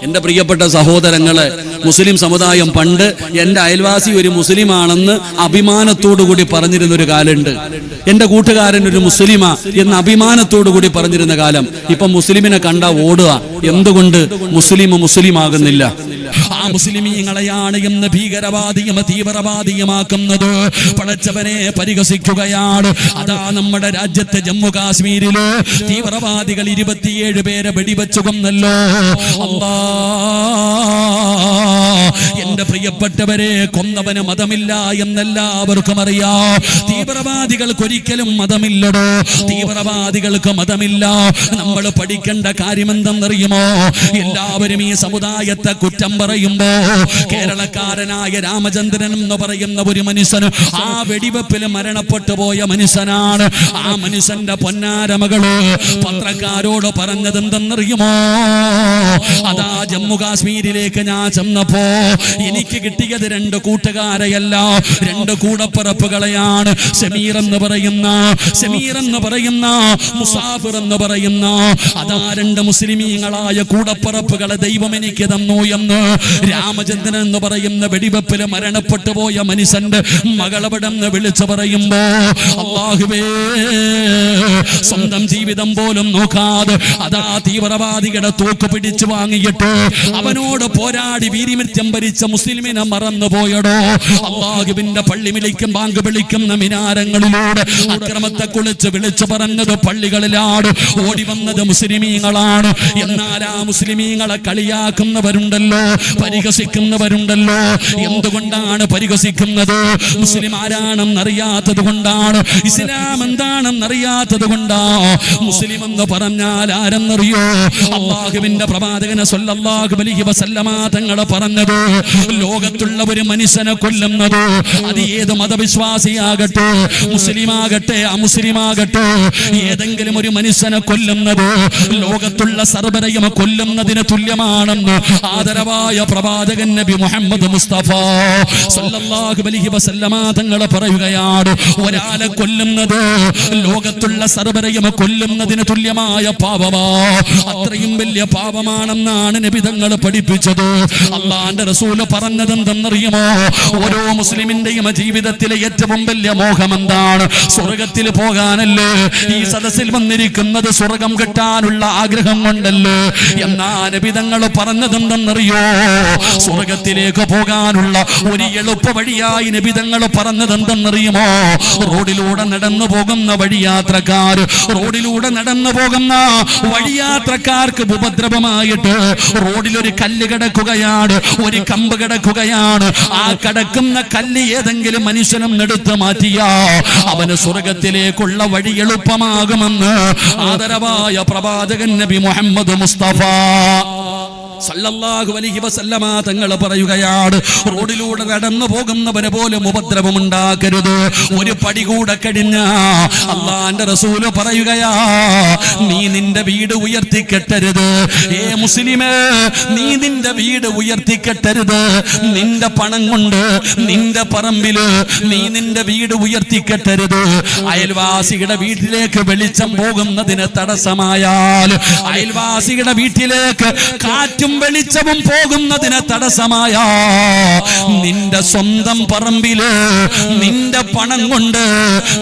എന്റെ പ്രിയപ്പെട്ട സഹോദരങ്ങളെ, മുസ്ലിം സമുദായം പണ്ട് എന്റെ അയൽവാസി ഒരു മുസ്ലിമാണെന്ന് അഭിമാനത്തോടു കൂടി പറഞ്ഞിരുന്ന ഒരു കാലമുണ്ട്. എന്റെ കൂട്ടുകാരൻ ഒരു മുസ്ലിമാ എന്ന് അഭിമാനത്തോടു കൂടി പറഞ്ഞിരുന്ന കാലം. ഇപ്പൊ മുസ്ലിമിനെ കണ്ട ഓടുക. എന്തുകൊണ്ട്? മുസ്ലിം ആകുന്നില്ല. ആ മുസ്ലിമീങ്ങളെയാണ് ഇന്ന് ഭീകരവാദിയും തീവ്രവാദിയുമാക്കുന്നത്. പടച്ചവനെ പരിഹസിക്കുകയാണ്. അതാ നമ്മുടെ രാജ്യത്തെ ജമ്മു കാശ്മീരില് തീവ്രവാദികൾ 27 പേരെ വെടിവെച്ചു കൊന്നല്ലോ. അല്ലാ, എന്റെ പ്രിയപ്പെട്ടവരെ, കൊന്നവന് മതമില്ല എന്നെല്ലാവർക്കും അറിയാം. തീവ്രവാദികൾക്ക് ഒരിക്കലും മതമില്ലടോ. തീവ്രവാദികൾക്ക് മതമില്ല. നമ്മൾ പഠിക്കേണ്ട കാര്യം എന്തെന്നറിയുമോ? എല്ലാവരും ഈ സമുദായത്തെ കുറ്റം പറയുമ്പോ കേരളക്കാരനായ രാമചന്ദ്രൻ എന്ന് പറയുന്ന ഒരു മനുഷ്യന് ആ വെടിവെപ്പിൽ മരണപ്പെട്ടു പോയ മനുഷ്യനാണ്. ആ മനുഷ്യന്റെ പൊന്നാരമകള് പത്രക്കാരോട് പറഞ്ഞത് എന്തെന്നറിയുമോ? അതാ ജമ്മു കാശ്മീരിലേക്ക് ഞാൻ ചെന്നപ്പോ എനിക്ക് കിട്ടിയത് 2 കൂട്ടുകാരെയല്ല, 2 കൂടപ്പിറപ്പുകളെയാണ്. സമീർ എന്ന് പറയുന്ന മുസാഫിർ എന്ന് പറയുന്ന അതാ 2 മുസ്ലിമീങ്ങളായ കൂടപ്പിറപ്പുകളെ ദൈവം എനിക്ക് തന്നു എന്ന് രാമചന്ദ്രൻ എന്ന് പറയുന്ന വെടിവെപ്പിൽ മരണപ്പെട്ടു പോയ മനുഷ്യന്റെ മകളവിടെന്ന് വിളിച്ചു പറയുമ്പോ, അല്ലാഹുവേ, സ്വന്തം ജീവിതം പോലും നോക്കാതെ അതാ തീവ്രവാദികളുടെ തോക്ക് പിടിച്ചു വാങ്ങിയിട്ട് അവനോട് പോരാടി വീരമൃത്യം ഭരിച്ച മുസ്ലിമിനെ മറന്നുപോയടോ. അല്ലാഹുവിന്റെ പള്ളി ബാങ്ക് വിളിക്കുന്ന മിനാരങ്ങളിലൂടെ അക്രമത്തെ കുളിച്ച് വിളിച്ചു പറഞ്ഞത് പള്ളികളിലാണ്. ഓടി വന്നത് മുസ്ലിമീങ്ങളാണ്. എന്നാൽ ആ മുസ്ലിമീങ്ങളെ കളിയാക്കുന്നവരുണ്ടല്ലോ, പരിഹസിക്കുന്നവരുണ്ടല്ലോ. എന്തുകൊണ്ടാണ് പരിഹസിക്കുന്നത്? മുസ്ലിം ആരാണെന്നറിയാത്തത് കൊണ്ടാണ്. ഇസ്ലാം എന്താണെന്നറിയാത്തത് കൊണ്ടാ. മുസ്ലിം എന്ന് പറഞ്ഞാൽ ആരെന്നറിയോ? അല്ലാഹുവിന്റെ പ്രവാചകൻ സ്വല്ലല്ലാഹു അലൈഹി വസല്ലമ തങ്ങൾ പറഞ്ഞത്, ലോകത്തുള്ള ഒരു മനുഷ്യനെ കൊല്ലുന്നത് അത് ഏത് മതവിശ്വാസിയാകട്ടെ, മുസ്ലിമാകട്ടെ അമുസ്ലിമാകട്ടെ, ഏതെങ്കിലും ഒരു മനുഷ്യനെ കൊല്ലുന്നത് ലോകത്തുള്ള സർവരെയും കൊല്ലുന്നതിന് തുല്യമാണെന്ന് ആദരവായ പ്രവാചകൻ നബി മുഹമ്മദ് മുസ്തഫ സല്ലല്ലാഹു അലൈഹി വസല്ലമ തങ്ങൾ പറയുകയാണ്, ഒരാളെ കൊല്ലുന്നത് ലോകത്തുള്ള സർവരെയും കൊല്ലുന്നതിന് തുല്യമായ പാപമാ. അത്രയും വലിയ പാപമാണെന്നാണ് നബി തങ്ങൾ പഠിപ്പിച്ചത്. അല്ലാഹുവിന്റെ റസൂൽ പറഞ്ഞത് എന്തെന്നറിയുമോ? ഓരോ മുസ്ലിമിന്റെയും ജീവിതത്തിലെ ഏറ്റവും വലിയ മോഹം എന്താണ്? സ്വർഗത്തിൽ പോകാനല്ലേ. ഈ സദസ്സിൽ വന്നിരിക്കുന്നത് സ്വർഗം കിട്ടാനുള്ള ആഗ്രഹം കൊണ്ടല്ലേ. എന്നാ നബി തങ്ങൾ പറഞ്ഞത് എന്തെന്നറിയോ? സ്വർഗത്തിലേക്ക് പോകാനുള്ള ഒരു എളുപ്പ വഴിയായി നബി തങ്ങൾ പറഞ്ഞത് എന്തെന്നറിയുമോ? റോഡിലൂടെ നടന്നു പോകുന്ന വഴിയാത്രക്കാർ, റോഡിലൂടെ നടന്നു പോകുന്ന വഴിയാത്രക്കാർക്ക് ഉപദ്രവമായിട്ട് റോഡിലൊരു കല്ല് കിടക്കുകയാണ്, ഒരു കമ്പ് കിടക്കുകയാണ്. ആ കിടക്കുന്ന കല്ല് ഏതെങ്കിലും മനുഷ്യനും എടുത്ത് മാറ്റിയാ അവന് സ്വർഗത്തിലേക്കുള്ള വഴി എളുപ്പമാകുമെന്ന് ആദരവായ പ്രവാചകൻ നബി മുഹമ്മദ് മുസ്തഫ സല്ലല്ലാഹു അലൈഹി വസല്ലമ തങ്ങൾ പറയുകയാണ്, റോഡിലൂടെ നടന്നു പോകുന്നവനെ പോലും ഉപദ്രവം ഉണ്ടാക്കരുത്. ഒരു പടി കൂടെ കഴിഞ്ഞ അല്ലാഹുവിന്റെ റസൂൽ പറയുകയാ, നീ നിന്റെ വീട് ഉയർത്തിക്കെട്ടരുത്. ഏ മുസ്ലിമേ, നീ നിന്റെ വീട് ഉയർത്തിക്കെട്ടരുത്. നിന്റെ പണം കൊണ്ട് നിന്റെ പറമ്പില് നീ നിന്റെ വീട് ഉയർത്തിക്കെട്ടരുത്. അയൽവാസിയുടെ വീട്ടിലേക്ക് വെളിച്ചം പോകുന്നതിന് തടസ്സമായാൽ, അയൽവാസിയുടെ വീട്ടിലേക്ക് കാറ്റും വെളിച്ചവും പോകുന്നതിന് തടസ്സമായ നിന്റെ സ്വന്തം പറമ്പില് നിന്റെ പണം കൊണ്ട്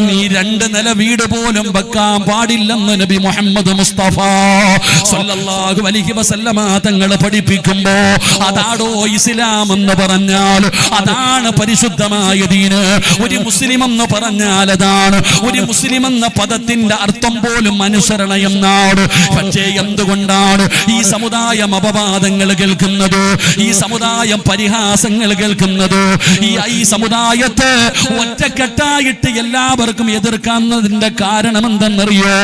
നീ 2 നില വീട് പോലും വെക്കാൻ പാടില്ലെന്ന് നബി മുഹമ്മദ് മുസ്തഫ സല്ലല്ലാഹു അലൈഹി വസല്ലമ തങ്ങൾ പഠിപ്പിക്കുമ്പോ അതാടോ ഇസ്ലാം എന്ന് പറഞ്ഞാൽ, അതാണ് പരിശുദ്ധമായ ദീന്. ഒരു മുസ്ലിം എന്ന് പറഞ്ഞാൽ അതാണ്. ഒരു മുസ്ലിം എന്ന പദത്തിന്റെ അർത്ഥം പോലും അനുസരണ എന്നാണ്. പക്ഷേ എന്തുകൊണ്ടാണ് ഈ സമുദായം അപവാദങ്ങൾ കേൾക്കുന്നത്, ഈ സമുദായം പരിഹാസങ്ങൾ കേൾക്കുന്നത്? ഈ സമുദായത്തെ ഒറ്റക്കെട്ടായിട്ട് എല്ലാവർക്കും എതിർക്കുന്നതിന്റെ കാരണം എന്തെന്നറിയോ?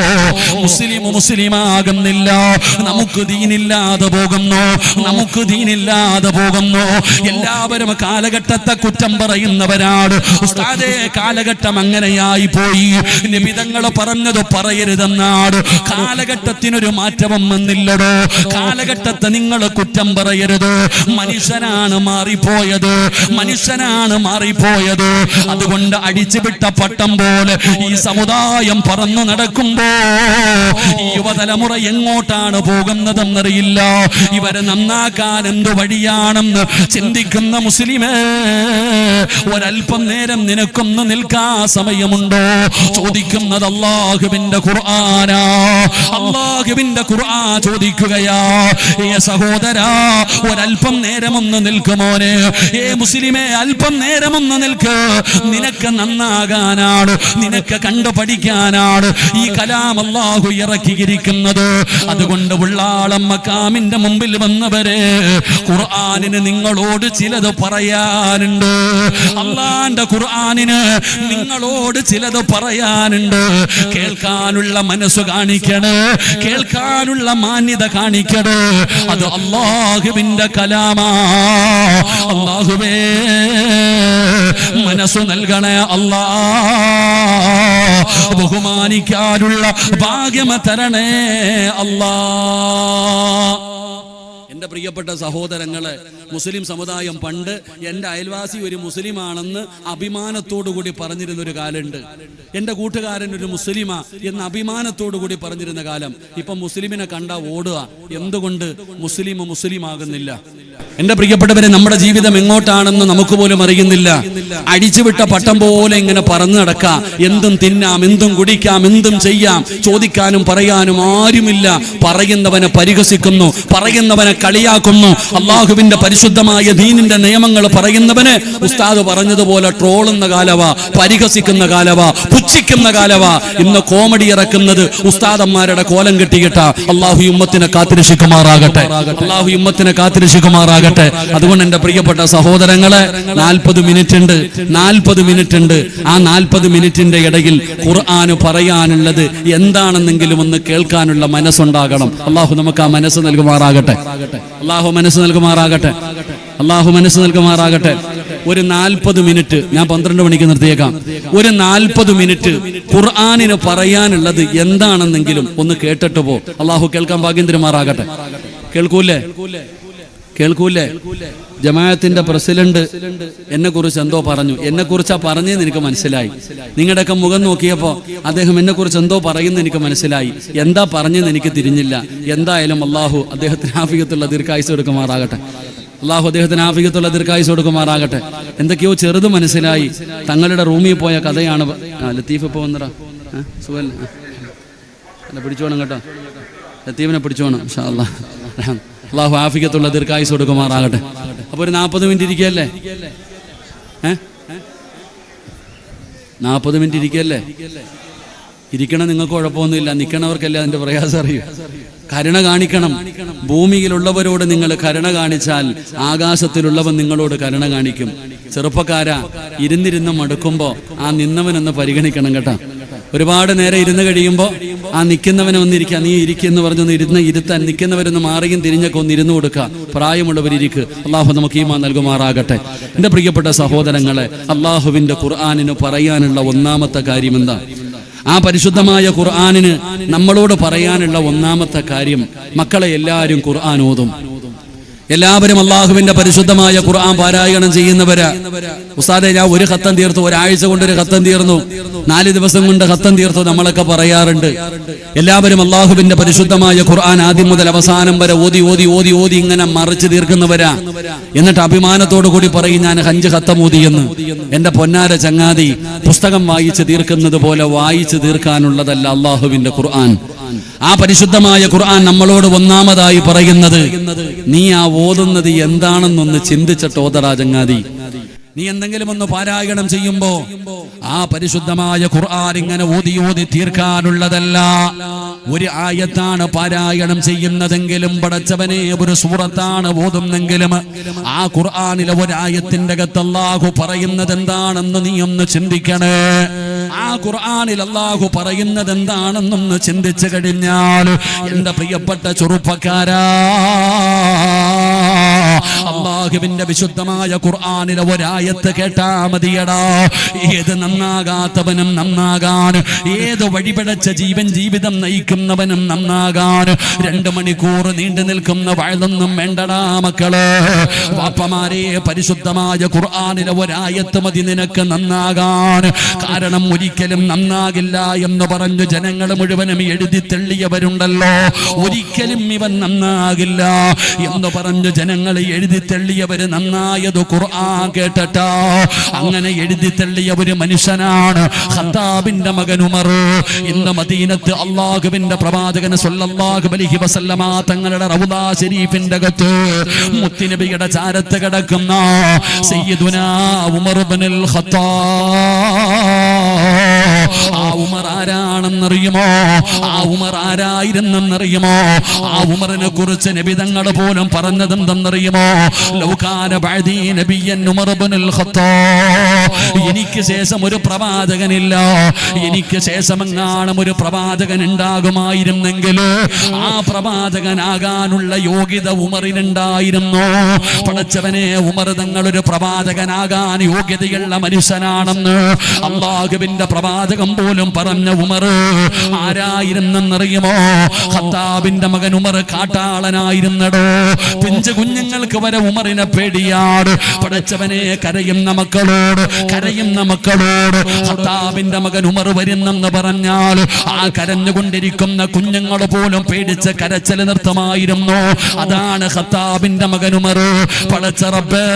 മുസ്ലിമാകുന്നില്ല, നമുക്ക് ദീനില്ലാതെ പോകുന്നു. എല്ലാവരും കാലഘട്ടത്തെ കുറ്റം പറയുന്നവരാണ്. ഉസ്താദേ, കാലഘട്ടം അങ്ങനെയായി പോയി. നിബിധങ്ങൾ പറഞ്ഞത് പറയരുതെന്നാണ്. കാലഘട്ടത്തിനൊരു മാറ്റം വന്നില്ലടോ. കാലഘട്ടത്തെ നിങ്ങൾ കുറ്റം പറയരുത്. മനുഷ്യനാണ് മാറിപ്പോയത്. അതുകൊണ്ട് അടിച്ചുവിട്ട പട്ടം പോലെ ഈ സമുദായം പറന്നു നടക്കുമ്പോ ഈ യുവതലമുറ എങ്ങോട്ടാണ് പോകുന്നതെന്നറിയില്ല. ഇവരെ നന്നാക്കാൻ എന്തു വഴിയാണെന്ന് ചിന്തിക്കുന്ന മുസ്ലിമേ, ഒരൽപ്പം നേരം നിനക്കൊന്ന് നിൽക്കാൻ സമയമുണ്ടോ? ചോദിക്കുന്നത് അല്ലാഹുവിന്റെ ഖുർആനാ. അല്ലാഹുവിന്റെ ഖുർആൻ ചോദിക്കുകയാ, ഏ സഹോദരാ, ഒരൽപ്പം നേരമൊന്ന് നിൽക്കുമോനെ. ഏ മുസ്ലിമേ, അല്പം നേരമൊന്ന് നിൽക്ക്. നിനക്ക് നന്നാകാനാണ്, നിനക്ക് കണ്ടു പഠിക്കാനാണ് ഈ കലാം അല്ലാഹു ഇറക്കിയിരിക്കുന്നത്. അതുകൊണ്ട് ഉള്ളാളം മക്കാമിന്റെ മുമ്പിൽ വന്നവരെ, ഖുർആനിന് നിങ്ങളോട് ചിലത് പറയാനുണ്ട്. അല്ലാഹുവിന്റെ ഖുർആനിന് നിങ്ങളോട് ചിലത് പറയാനുണ്ട്. കേൾക്കാനുള്ള മനസ്സ് കാണിക്കണേ, കേൾക്കാനുള്ള മാന്യത കാണിക്കണേ. അത് അല്ലാഹുവിന്റെ കലാമാ. അല്ലാഹുവേ, മനസ്സു നൽകണേ അല്ലാ. ബഹുമാനിക്കാനുള്ള ഭാഗ്യം തരണേ അല്ലാ. എൻ്റെ പ്രിയപ്പെട്ട സഹോദരങ്ങളെ, മുസ്ലിം സമുദായം പണ്ട് എൻ്റെ അയൽവാസി ഒരു മുസ്ലിമാണെന്ന് അഭിമാനത്തോടു കൂടി പറഞ്ഞിരുന്നൊരു കാലമുണ്ട്. എൻ്റെ കൂട്ടുകാരൻ ഒരു മുസ്ലിമാ എന്ന് അഭിമാനത്തോടു കൂടി പറഞ്ഞിരുന്ന കാലം. ഇപ്പം മുസ്ലിമിനെ കണ്ട ഓടുക. എന്തുകൊണ്ട് മുസ്ലിമാകുന്നില്ല? എൻ്റെ പ്രിയപ്പെട്ടവരെ, നമ്മുടെ ജീവിതം എങ്ങോട്ടാണെന്ന് നമുക്ക് പോലും അറിയുന്നില്ല. അടിച്ചുവിട്ട പട്ടം പോലെ ഇങ്ങനെ പറന്നു നടക്കാം. എന്തും തിന്നാം, എന്തും കുടിക്കാം, എന്തും ചെയ്യാം. ചോദിക്കാനും പറയാനും ആരുമില്ല. പറയുന്നവനെ പരിഹസിക്കുന്നു, പറയുന്നവനെ കളിയാക്കുന്നു. അള്ളാഹുവിന്റെ പരിശുദ്ധമായ ദീനിന്റെ നിയമങ്ങൾ പറയുന്നവന് ഉസ്താദ് പറഞ്ഞതുപോലെ ട്രോളുന്ന കാലവാ, പരിഹസിക്കുന്ന കാലവാ, പുച്ഛിക്കുന്ന കാലവാ. ഇന്ന് കോമഡി ഇറക്കുന്നത് ഉസ്താദന്മാരുടെ കോലം കെട്ടിയിട്ട. അള്ളാഹു ഉമ്മത്തിനെ കാത്തിരക്ഷിക്കുമാറാകട്ടെ, അള്ളാഹു ഉമ്മത്തിനെ കാത്തിരക്ഷിക്കുമാറാകട്ടെ. അതുകൊണ്ട് എൻ്റെ പ്രിയപ്പെട്ട സഹോദരങ്ങളെ, 40 മിനിറ്റ് ഉണ്ട്. ആ 40 മിനിറ്റിന്റെ ഇടയിൽ ഖുർആന് പറയാനുള്ളത് എന്താണെന്നെങ്കിലും ഒന്ന് കേൾക്കാനുള്ള മനസ്സുണ്ടാകണം. അള്ളാഹു നമുക്ക് ആ മനസ്സ് നൽകുമാറാകട്ടെ. അള്ളാഹു മനസ്സ് നൽകുമാറാകട്ടെ. ഒരു 40 മിനിറ്റ്, ഞാൻ 12 മണിക്ക് നിർത്തിയേക്കാം. ഒരു 40 മിനിറ്റ് ഖുർആനിന് പറയാനുള്ളത് എന്താണെന്നെങ്കിലും ഒന്ന് കേട്ടിട്ട് പോ. അള്ളാഹു കേൾക്കാൻ ഭാഗ്യം തരുമാറാകട്ടെ. കേൾക്കൂലേ? ജമാഅത്തിന്റെ പ്രസിഡന്റ് എന്നെ കുറിച്ച് എന്തോ പറഞ്ഞു. എന്നെ കുറിച്ചാ പറഞ്ഞെന്ന് എനിക്ക് മനസ്സിലായി. നിങ്ങളുടെയൊക്കെ മുഖം നോക്കിയപ്പോ അദ്ദേഹം എന്നെ കുറിച്ച് എന്തോ പറയുന്നത് എനിക്ക് മനസ്സിലായി. എന്താ പറഞ്ഞെന്ന് എനിക്ക് തിരിഞ്ഞില്ല. എന്തായാലും അള്ളാഹു അദ്ദേഹത്തിന് ആഫിയത്തുള്ള ദീർഘായുസ്സ് കൊടുക്കുമാറാകട്ടെ. എന്തൊക്കെയോ ചെറുത് മനസ്സിലായി. തങ്ങളുടെ റൂമിൽ പോയ കഥയാണ്. ലത്തീഫ് ഇപ്പൊ വന്നടാ, സുഖല്ല, പിടിച്ചോണം കേട്ടോ, ലത്തീഫിനെ പിടിച്ചോണം. അള്ളാഹു ആഫിയത്തുള്ള ദീർഘായുസ്സ് കൊടുക്കുമാറാകട്ടെ. അപ്പൊ ഒരു 40 മിനിറ്റ് ഇരിക്കല്ലേ? 40 മിനിറ്റ് ഇരിക്കണം. നിങ്ങൾക്ക് കുഴപ്പമൊന്നുമില്ല. നിൽക്കണവർക്കല്ലേ അതിന്റെ പ്രയാസം അറിയൂ. കരുണ കാണിക്കണം. ഭൂമിയിലുള്ളവരോട് നിങ്ങൾ കരുണ കാണിച്ചാൽ ആകാശത്തിലുള്ളവൻ നിങ്ങളോട് കരുണ കാണിക്കും. ചെറുപ്പക്കാരാ, ഇരുന്നിരുന്ന് മടുക്കുമ്പോ ആ നിന്നവനൊന്ന് പരിഗണിക്കണം കേട്ടോ. ഒരുപാട് നേരം ഇരുന്ന് കഴിയുമ്പോൾ ആ നിൽക്കുന്നവനെ ഒന്നിരിക്കുക, നീ ഇരിക്കുന്നു പറഞ്ഞൊന്ന് ഇരുത്താൻ നിൽക്കുന്നവരൊന്ന് മാറിയും തിരിഞ്ഞൊക്കെ ഒന്ന് ഇരുന്ന് കൊടുക്കുക. പ്രായമുള്ളവരിയ്ക്ക് അള്ളാഹു നമുക്ക് ഈമാൻ നൽകുമാറാകട്ടെ. എൻ്റെ പ്രിയപ്പെട്ട സഹോദരങ്ങളെ, അള്ളാഹുവിന്റെ ഖുർആനിന് പറയാനുള്ള ഒന്നാമത്തെ കാര്യം എന്താ? ആ പരിശുദ്ധമായ ഖുർആനിന് നമ്മളോട് പറയാനുള്ള ഒന്നാമത്തെ കാര്യം, മക്കളെ എല്ലാവരും ഖുർആൻ ഓതും. എല്ലാവരും അള്ളാഹുവിന്റെ പരിശുദ്ധമായ ഖുർആൻ പാരായണം ചെയ്യുന്നവരാ. ഉസ്താദേ, ഞാൻ ഒരു ഖത്തം തീർത്തു, ഒരാഴ്ച കൊണ്ട് ഒരു ഖത്തം തീർന്നു, 4 ദിവസം കൊണ്ട് ഖത്തം തീർത്തു, നമ്മളൊക്കെ പറയാറുണ്ട്. എല്ലാവരും അള്ളാഹുവിന്റെ പരിശുദ്ധമായ ഖുർആൻ ആദ്യം മുതൽ അവസാനം വരെ ഓതി ഓതി ഓതി ഓതി ഇങ്ങനെ മറിച്ച് തീർക്കുന്നവരാ. എന്നിട്ട് അഭിമാനത്തോടു കൂടി പറയും, ഞാൻ 5 ഖത്തം ഓതിയെന്ന്. എന്റെ പൊന്നാര ചങ്ങാതി, പുസ്തകം വായിച്ച് തീർക്കുന്നത് പോലെ വായിച്ച് തീർക്കാനുള്ളതല്ല അള്ളാഹുവിന്റെ ഖുർആൻ. ആ പരിശുദ്ധമായ ഖുർആൻ നമ്മളോട് ഒന്നാമതായി പറയുന്നത്, നീ ആ ഓതുന്നത് എന്താണെന്നൊന്ന് ചിന്തിച്ചിട്ട് ഓതടാ ചങ്ങാതി. നീ എന്തെങ്കിലും ഒന്ന് പാരായണം ചെയ്യുമ്പോ ആ പരിശുദ്ധമായ ഖുർആൻ ഇങ്ങനെ ഓതി ഓതി തീർക്കാനുള്ളതല്ല. ഒരു ആയത്താണ് പാരായണം ചെയ്യുന്നതെങ്കിലും, പടച്ചവനെ ഒരു സൂറത്താണ് ഓതുന്നെങ്കിലും, ആ ഖുർആനിലെ ഒരായത്തിന്റെ അകത്ത് അല്ലാഹു പറയുന്നത് എന്താണെന്ന് നീ ഒന്ന് ചിന്തിക്കണേ. ആ ഖുർആനിൽ അല്ലാഹു പറയുന്നത് എന്താണെന്നൊന്ന് ചിന്തിച്ചു കഴിഞ്ഞാൽ, എന്റെ പ്രിയപ്പെട്ട ചെറുപ്പക്കാരാ, അല്ലാഹുവിന്റെ വിശുദ്ധമായ ഖുർആനിലെ ഒരായത്ത് കേട്ടാ മതിയടാ. ഏത് നന്നാകാത്തവനും നന്നാകാൻ, ഏത് വഴിപിഴച്ച ജീവിതം നയിക്കുന്നവനും നന്നാകാൻ 2 മണിക്കൂർ നീണ്ടു നിൽക്കുന്ന വഴതൊന്നും വേണ്ടടാ മക്കള്. വാപ്പമാരെ, പരിശുദ്ധമായ ഖുർആനിലെ ഒരായത്ത് മതി നിനക്ക് നന്നാകാൻ. കാരണം ഒരിക്കലും നന്നാകില്ല എന്ന് പറഞ്ഞു ജനങ്ങൾ മുഴുവനും എഴുതി തെള്ളിയവരുണ്ടല്ലോ. ഒരിക്കലും ഇവൻ നന്നാകില്ല എന്ന് പറഞ്ഞു ജനങ്ങൾ എഴുതി തെള്ളിയവര് നന്നായത് ഖുർആൻ കേട്ടട്ടാ. അങ്ങനെ എഴുതി തെള്ളിയ ഒരു മനുഷ്യനാണ് ഖത്താബിന്റെ മകൻ ഉമർ. ഇന്ന് മദീനത്ത് അല്ലാഹുവിന്റെ പ്രവാചകൻ സ്വല്ലല്ലാഹു അലൈഹി വസല്ലമ തങ്ങളുടെ റൗദ ശരീഫിന്റെ അകത്ത് മുത്തുനബിയുടെ ചാരത്ത് കിടക്കുന്ന സയ്യിദുനാ ഉമർ ഇബ്നുൽ ഖത്താബ്. ആ ഉമർ ആരാണെന്നറിയുമോ? ആ ഉമർ ആരായിരുന്നെന്നറിയുമോ? ആ ഉമറിനെ കുറിച്ച് നബി തങ്ങൾ പോലും പറഞ്ഞതെന്തെന്നറിയുമോ? ലൗകാന ബഅദീ നബിയ്യൻ ഉമർ ഇബ്നുൽ ഖത്താബ്. എനിക്ക് ശേഷം ഒരു പ്രവാചകനില്ല, എനിക്ക് ശേഷമെങ്ങാനും ഒരു പ്രവാചകൻ ഉണ്ടാകുമായിരുന്നെങ്കിൽ ആ പ്രവാചകനാകാനുള്ള യോഗ്യത ഉമറിനുണ്ടായിരുന്നു. പടച്ചവനെ, ഉമർ തങ്ങളൊരു പ്രവാചകനാകാൻ യോഗ്യതയുള്ള മനുഷ്യനാണെന്ന് അല്ലാഹുവിന്റെ പ്രവാചകൻ പോലും പറഞ്ഞ ഉമർ ആരായിരുന്നെന്നറിയുമോ? ഖത്താബിന്റെ മകൻ ഉമർ കാട്ടാളനായിരുന്നടോ. പിഞ്ചു കുഞ്ഞുങ്ങൾക്ക് വരെ ഉമറിനെ പേടിയാട്. പടച്ചവനെ, കരയുന്ന മക്കളോട് ഖത്താബിന്റെ മകൻ ഉമർ വരുന്നെന്ന് പറഞ്ഞാൽ ആ കരഞ്ഞുകൊണ്ടിരിക്കുന്ന കുഞ്ഞുങ്ങൾ പോലും പേടിച്ച് കരച്ചിൽ നിർത്തമായിരുന്നു. അതാണ് ഖത്താബിന്റെ മകൻ ഉമർ. പടച്ച റബ്ബേ,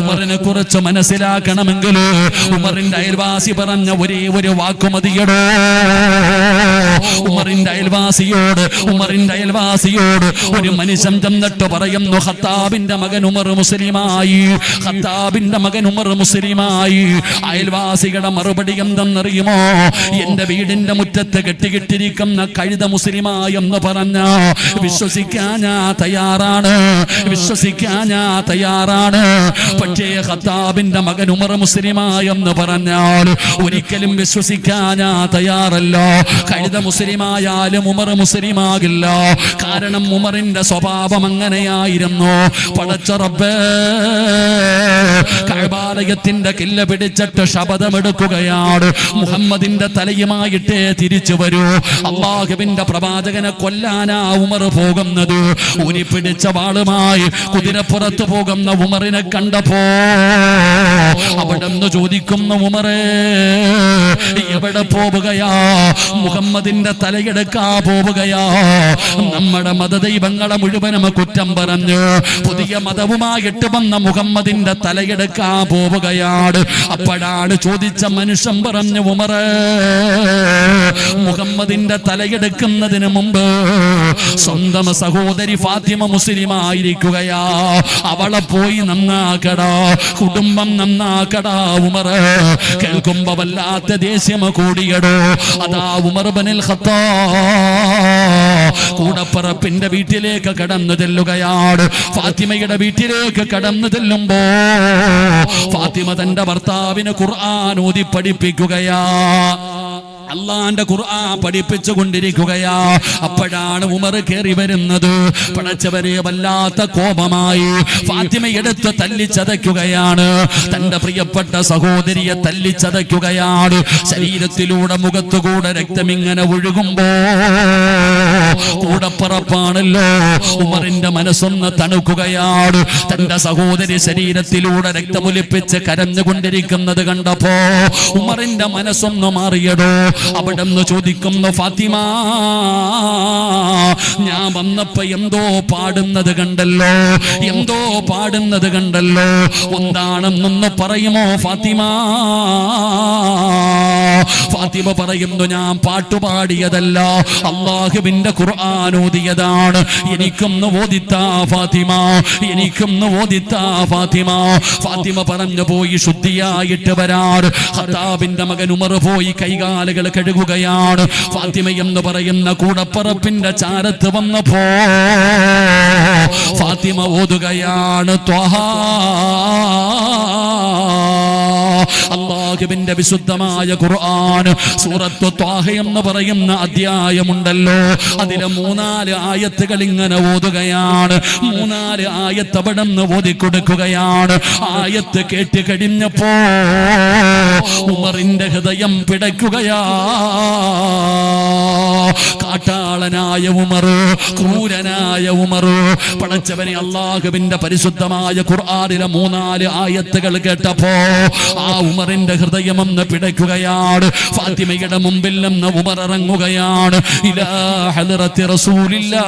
ഉമറിനെ കുറിച്ച് മനസ്സിലാക്കണമെങ്കിൽ ഉമറിന്റെ അയൽവാസി പറഞ്ഞ ഒരേ ഒരു വാക്കുമതിയടോ. ഉമറിന്റെ അയൽവാസിയോട് ഒരു മനുഷ്യൻ ചെന്നിട്ട് പറയുന്നു, ഖത്താബിന്റെ മകൻ ഉമർ മുസ്ലിമായി. അയൽവാസികളുടെ മറുപടി എന്തെന്നറിയുമോ? എന്റെ വീടിന്റെ മുറ്റത്ത് കെട്ടിക്കിട്ടിരിക്കുന്ന കഴുത മുസ്ലിമായി എന്ന് പറഞ്ഞ വിശ്വസിക്കാൻ ഞാൻ തയ്യാറാണ്. പക്ഷേ ഖത്താബിന്റെ മകൻ ഉമർ മുസ്ലിമായി എന്ന് പറഞ്ഞാൽ ഒരിക്കലും വിശ്വസിക്കാൻ ഞാൻ തയ്യാറല്ല. കഴുത മുസ്ലിമായാലും ഉമർ മുസ്ലിമാകില്ല. കാരണം ഉമറിന്റെ സ്വഭാവം അങ്ങനെയായിരുന്നു. പടച്ച റബ്ബേ, കഅബാലയത്തിന്റെ കില്ല പിടിച്ചിട്ട് ശപഥമെടുക്കുകയാണ്, മുഹമ്മദിന്റെ തലയുമായിട്ടേ തിരിച്ചു വരൂ. അല്ലാഹുവിന്റെ പ്രവാചകനെ കൊല്ലാനാ ഉമർ പോകുന്നത്. ഉരിപ്പിടിച്ച വാളുമായി കുതിരപ്പുറത്ത് പോകുന്ന ഉമറിനെ കണ്ടപ്പോ അവിടെന്ന് ചോദിക്കുന്ന ഉമറേ, എവിടെ പോവുകയാ? മുഹമ്മദിന്റെ തലയെടുക്കാ പോവുകയാ? നമ്മുടെ മതദൈവങ്ങളെ മുഴുവനും കുറ്റം പറഞ്ഞ് പുതിയ മതവുമായിട്ട് വന്ന മുഹമ്മദിന്റെ തലയെടുക്കാ പോവുകയാണ്. അപ്പോഴാണ് ചോദിച്ച മനുഷ്യൻ പറഞ്ഞു, ഉമറേ, മുഹമ്മദിന്റെ തലയെടുക്കുന്നതിന് മുമ്പ് സ്വന്തം സഹോദരി ഫാത്തിമ മുസ്ലിമായിരിക്കുകയാ. അവളെ പോയി നന്നാക്കടാ, കുടുംബം നന്നാക്കടാ ഉമറേ. കേൾക്കുമ്പോ വല്ലാത്ത ദേഷ്യം കൂടിയടോ. അതാ ഉമർ ഇബ്നുൽ ഖത്താബ് കൂടപ്പറപ്പിന്റെ വീട്ടിലേക്ക് കടന്നു ചെല്ലുകയാണ്. ഫാത്തിമയുടെ വീട്ടിലേക്ക് കടന്നു ചെല്ലുമ്പോ ഫാത്തിമ തന്റെ ഭർത്താവിന് ഖുർആൻ ഓതി പഠിപ്പിക്കുകയാ. അള്ളാന്റെ ഖുർആൻ പഠിപ്പിച്ചു കൊണ്ടിരിക്കുകയാ. അപ്പോഴാണ് ഉമർ കയറി വരുന്നത്. പടച്ചവരെ, വല്ലാത്ത കോപമായി ഫാത്തിമ എടുത്ത് തല്ലിച്ചതയ്ക്കുകയാണ്. തന്റെ പ്രിയപ്പെട്ട സഹോദരിയെ തല്ലിച്ചതയ്ക്കുകയാണ്. ശരീരത്തിലൂടെ മുഖത്തുകൂടെ രക്തമിങ്ങനെ ഒഴുകുമ്പോ കൂടപ്പറപ്പാണല്ലോ, ഉമറിന്റെ മനസ്സൊന്ന് തണുക്കുകയാണ്. തന്റെ സഹോദരി ശരീരത്തിലൂടെ രക്തമൊലിപ്പിച്ച് കരഞ്ഞുകൊണ്ടിരിക്കുന്നത് കണ്ടപ്പോ ഉമറിന്റെ മനസ്സൊന്ന് മാറിയടോ. അവിടെ നിന്ന് ചോദിക്കുന്നു, ഫാത്തിമ, ഞാൻ വന്നപ്പോ എന്തോ പാടുന്നത് കണ്ടല്ലോ, എന്താണെന്നൊന്ന് പറയുമോ ഫാത്തിമ? ഫാത്തിമ പറയുന്നു, ഞാൻ പാട്ടുപാടിയതല്ല, അല്ലാഹുവിന്റെ ഖുർആൻ ഓതിയതാണ്. എനിക്കൊന്ന് ഓദിത്താ ഫാത്തിമ. ഫാത്തിമ പറഞ്ഞു, പോയി ശുദ്ധിയായിട്ട് വരാറ്. ഖത്താബിന്റെ മകൻ ഉമർ പോയി കൈകാലുകൾ കഴുകുകയാണ്. ഫാത്തിമ എന്ന് പറയുന്ന കൂടപ്പറപ്പിന്റെ ചാരത്ത് വന്നപ്പോ ഫാത്തിമ ഓതുകയാണ്, ത്വഹാ അല്ലാഹുവിന്റെ വിശുദ്ധമായ ഖുർആൻ സൂറത്തു ത്വാഹ എന്ന് പറയുന്ന അധ്യായമുണ്ടല്ലോ, അതിലെ 3-4 ആയത്തുകൾ ഇങ്ങനെ ഓതുകയാണ്. 3-4 ആയത്ത് അവിടെ നിന്ന് ഓതിക്കൊടുക്കുകയാണ്. ആയത്ത് കേട്ട് കഴിഞ്ഞപ്പോ ഉമറിന്റെ ഹൃദയം പിടയ്ക്കുകയാ. കാട്ടാളനായ ഉമർ, ക്രൂരനായ ഉമർ, പടച്ചവനെ അല്ലാഹുവിന്റെ പരിശുദ്ധമായ ഖുർആനിലെ 3-4 ആയത്തുകൾ കേട്ടപ്പോ ആ ഉമറിന്റെ ഹൃദയം ഒന്ന് പിടയ്ക്കുകയാണ്. ഫാത്തിമയുടെ മുമ്പിൽ നിന്ന് ഉമർ ഇറങ്ങുകയാണ്. ഇലാ ഹദ്റത്തി റസൂലില്ലാഹ്,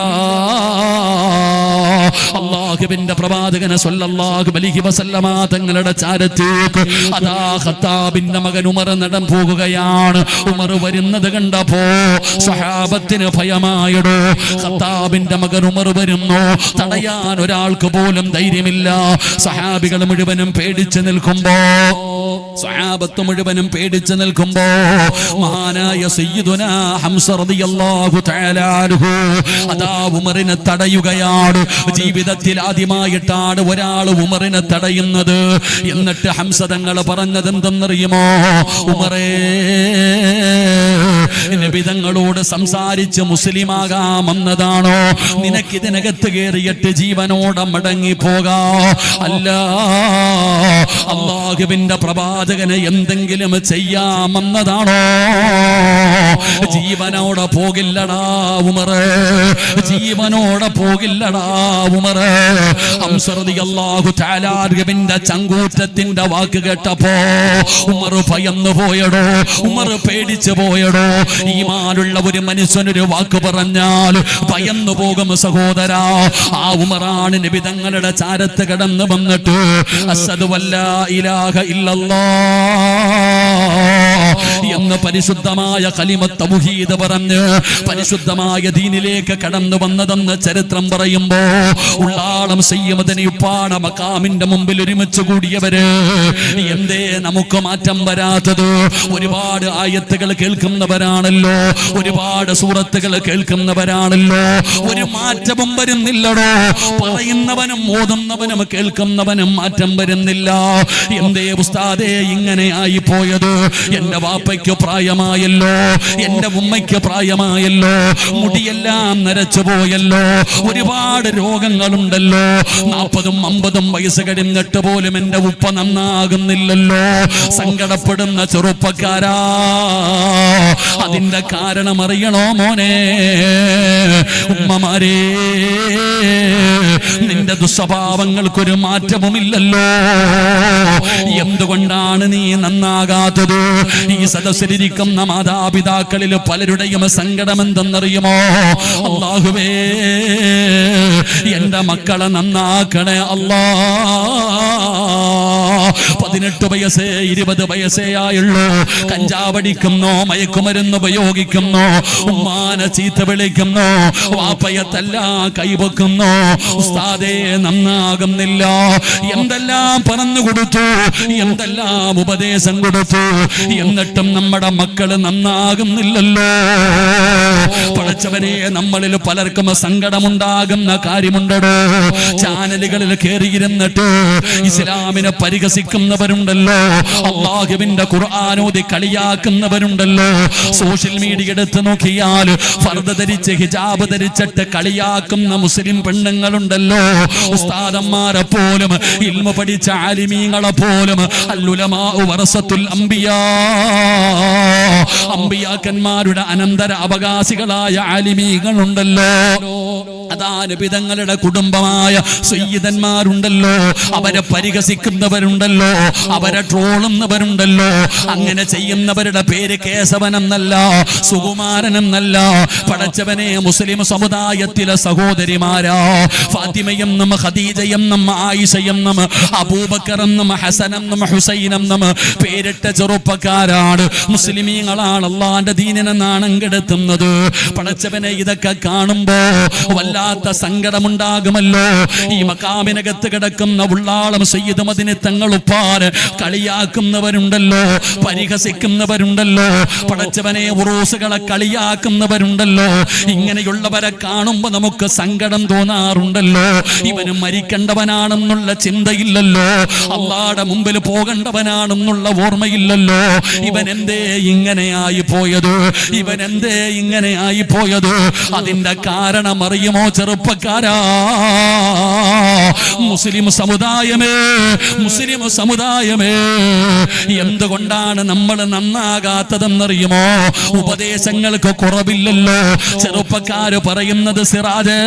അല്ലാഹുവിന്റെ പ്രവാചകൻ സ്വല്ലല്ലാഹു അലൈഹി വസല്ലമ തങ്ങളുടെ ചാരത്തേക്ക് അതാ ഖത്താബിന്റെ മകൻ ഉമർ നടന്നു പോകുകയാണ്. ഉമർ വരുന്നത് കണ്ടപ്പോ സ്വഹാബത്തിന് ഭയമായിടോ. ഖത്താബിന്റെ മകൻ ഉമർ വരുന്നു, തടയാൻ ഒരാൾക്ക് പോലും ധൈര്യമില്ല. സഹാബികൾ മുഴുവനും പേടിച്ചു നിൽക്കുമ്പോ, സ്വഹാബത്ത് മുഴുവനും പേടിച്ചു നിൽക്കുമ്പോ മഹാനായ സയ്യിദുനാ ഹംസ റളിയല്ലാഹു തആല അൻഹു അതാ ഉമറിനെ തടയുകയാണ്. ജീവിതത്തിൽ ആദ്യമായിട്ടാണ് ഒരാൾ ഉമറിനെ തടയുന്നത്. എന്നിട്ട് ഹംസ തങ്ങൾ പറഞ്ഞത് എന്തെന്നറിയുമോ? ഉമറേ, നബി തങ്ങളോട് സംസാരിച്ച് മുസ്ലിമാകാമെന്നതാണോ? നിനക്കിതിനകത്ത് കയറിയിട്ട് ജീവനോടെ മടങ്ങി പോകാ. അല്ല, അല്ലാഹുവിന്റെ പ്രവാചകന് എന്തെങ്കിലും ചെയ്യാമെന്നതാണോ? ജീവനോടെ പോകില്ലടാ ഉമറേ, ജീവനോടെ പോകില്ലടാ ഉമറേ. ഹംസ റളിയല്ലാഹു തആല അൻഹുവിന്റെ ചങ്കൂറ്റത്തിന്റെ വാക്ക് കേട്ടപ്പോ ഉമർ ഭയന്നു പോയടോ, ഉമർ പേടിച്ചു പോയടോ. ഈമാനുള്ള ഒരു മനുഷ്യനൊരു വാക്ക് പറഞ്ഞാൽ ഭയന്നു പോകും സഹോദരാ. ആ ഉമറാണ് നബി തങ്ങളുടെ ചാരത്ത് കടന്നു വന്നിട്ട് അസ്ഹദു അല്ലാ ഇലാഹ ഇല്ലല്ലാഹ് എന്ന് പരിശുദ്ധമായ കലിമത്ത് തൗഹീദ് പറഞ്ഞ് പരിശുദ്ധമായ ദീനിലേക്ക് കടന്നു വന്നതെന്ന് ചരിത്രം പറയുമ്പോ ഉള്ളാളം സയ്യിദുന ഉപ്പാട മഖാമിന്റെ മുമ്പിൽ ഒരുമിച്ച് കൂടിയവര് എന്തേ നമുക്ക് മാറ്റം വരാത്തത്? ഒരുപാട് ആയത്തുകൾ കേൾക്കുന്നവരാണല്ലോ, ഒരുപാട് സൂറത്തുകൾ കേൾക്കുന്നവരാണല്ലോ, ഒരു മാറ്റവും വരുന്നില്ലടോ. പറയുന്നവനും ഓതുന്നവനും കേൾക്കുന്നവനും മാറ്റം വരുന്നില്ല. എന്തേ ഉസ്താദേ ഇങ്ങനെ ആയി പോയത്? എന്റെ വാപ്പയ്ക്ക് പ്രായമായല്ലോ, എന്റെ ഉമ്മയ്ക്ക് പ്രായമായല്ലോ, മുടിയെല്ലാം നരച്ചു പോയല്ലോ, ഒരുപാട് രോഗങ്ങളുണ്ടല്ലോ, 40-50 വയസ്സ് കഴിഞ്ഞിട്ട് പോലും എന്റെ ഉപ്പ നന്നാകുന്നില്ലല്ലോ. സങ്കടപ്പെടുന്ന ചെറുപ്പക്കാരാ, അതിന്റെ കാരണം അറിയണോ മോനെ? ഉമ്മമാരേ, നിന്റെ ദുസ്വഭാവങ്ങൾക്കൊരു മാറ്റവുമില്ലല്ലോ. എന്തുകൊണ്ടാണ് നീ നന്നാകാത്തത്? ഈ സദസ്സിലിരിക്കുന്ന മാതാപിതാക്കളിൽ പലരുടെയും സങ്കടം എന്തെന്നറിയുമോ? അല്ലാഹുവേ, എന്റെ മക്കളെ നന്നാക്കണേ അല്ലാ. 18 വയസ്സേ 20 വയസ്സേ ആയുള്ളൂ, കഞ്ചാവടിക്കുന്നു, മയക്കുമരുന്ന് ഉപയോഗിക്കുന്നു, ഉമ്മാനെ ചീത്ത വിളിക്കുന്നു, വാപ്പയെ തല്ലാ കൈവെക്കുന്നു. ഉസ്താദേ നന്നാകുന്നില്ല. എന്തെല്ലാം പറഞ്ഞു കൊടുത്തു, എന്തെല്ലാം ഉപദേശം കൊടുത്തു, എന്നിട്ടും നമ്മുടെ മക്കള് നന്നാകുന്നില്ലല്ലോ. പടച്ചവനെ, നമ്മളിൽ പലർക്കും സങ്കടമുണ്ടാകുന്ന കാര്യമുണ്ടോ? ചാനലുകളിൽ കയറിയിരുന്നിട്ട് ഇസ്ലാമിനെ പരിഹസിക്കുന്നവരുണ്ടല്ലോ, അല്ലാഹുവിന്റെ ഖുർആനോദി കളിയാക്കുന്നവരുണ്ടല്ലോ. സോഷ്യൽ മീഡിയ എടുത്ത് നോക്കിയാൽ ഫർദ ധരിച്ച് ഹിജാബ് ധരിച്ചിട്ട് കളിയാക്കുന്ന മുസ്ലിം പെണ്ണുങ്ങളുണ്ടല്ലോ. ഉസ്താദന്മാരെ പോലും, ഇൽമ പഠിച്ച ആലിമീങ്ങളെ പോലും അൽഉലമാഉ വറസത്തുൽ അംബിയാ, അംബിയാക്കന്മാരുടെ അനന്തര അവകാശികളായ ആലിമീങ്ങളുണ്ടല്ലോ. അതാ നബി തങ്ങളുടെ കുടുംബമായ സയ്യിദന്മാരുണ്ടല്ലോ, അവരെ പരിഹസിക്കുന്നവരുണ്ടല്ലോ, അവരെ ട്രോളുന്നവരുണ്ടല്ലോ. അങ്ങനെ ചെയ്യുന്നവരുടെ പേര് കേശവൻ എന്നല്ല, സുകുമാരൻ എന്നല്ല. പടച്ചവനെ, മുസ്ലിം സമുദായത്തിലെ സഹോദരിമാരാ, ഫാത്തിമയെന്നും ഖദീജയെന്നും ആയിഷയെന്നും അബൂബക്കറെന്നും ഹസനെന്നും ഹുസൈനെന്നും പേരിട്ട ചെറുപ്പക്കാരാണ്, മുസ്ലിമീങ്ങളാണ് അല്ലാഹുവിന്റെ ദീനിനെ നാണം കെടുത്തുന്നത്. പടച്ചവനെ, ഇതൊക്കെ കാണുമ്പോ വല്ലാ വല്ലാത്ത സങ്കടമുണ്ടാകുമല്ലോ. ഈ മക്കാമിനകത്ത് കിടക്കുന്ന ഉള്ളാളം സയ്യിദ് മദീനി തങ്ങൾ ഉപ്പാന് കളിയാക്കുന്നവരുണ്ടല്ലോ, പരിഹസിക്കുന്നവരുണ്ടല്ലോ, പടച്ചവനെ ഉറൂസുകളെ കളിയാക്കുന്നവരുണ്ടല്ലോ. ഇങ്ങനെയുള്ളവരെ കാണുമ്പോ നമുക്ക് സങ്കടം തോന്നാറുണ്ടല്ലോ. ഇവന് മരിക്കേണ്ടവനാണെന്നുള്ള ചിന്തയില്ലല്ലോ, അള്ളാഹുവിന്റെ മുമ്പിൽ പോകേണ്ടവനാണെന്നുള്ള ഓർമ്മയില്ലല്ലോ. ഇവൻ എന്തേ ഇങ്ങനെയായി പോയത്, ഇവൻ എന്തേ ഇങ്ങനെയായി പോയത്? അതിന്റെ കാരണം അറിയുമോ ചെറുപ്പക്കാരാ? മുസ്ലിം സമുദായമേ, മുസ്ലിം സമുദായമേ, എന്തുകൊണ്ടാണ് നമ്മൾ നന്നാകാത്തതെന്നറിയുമോ? ഉപദേശങ്ങൾക്ക് കുറവില്ലല്ലോ. ചെറുപ്പക്കാര് പറയുന്നത് സിറാജ്,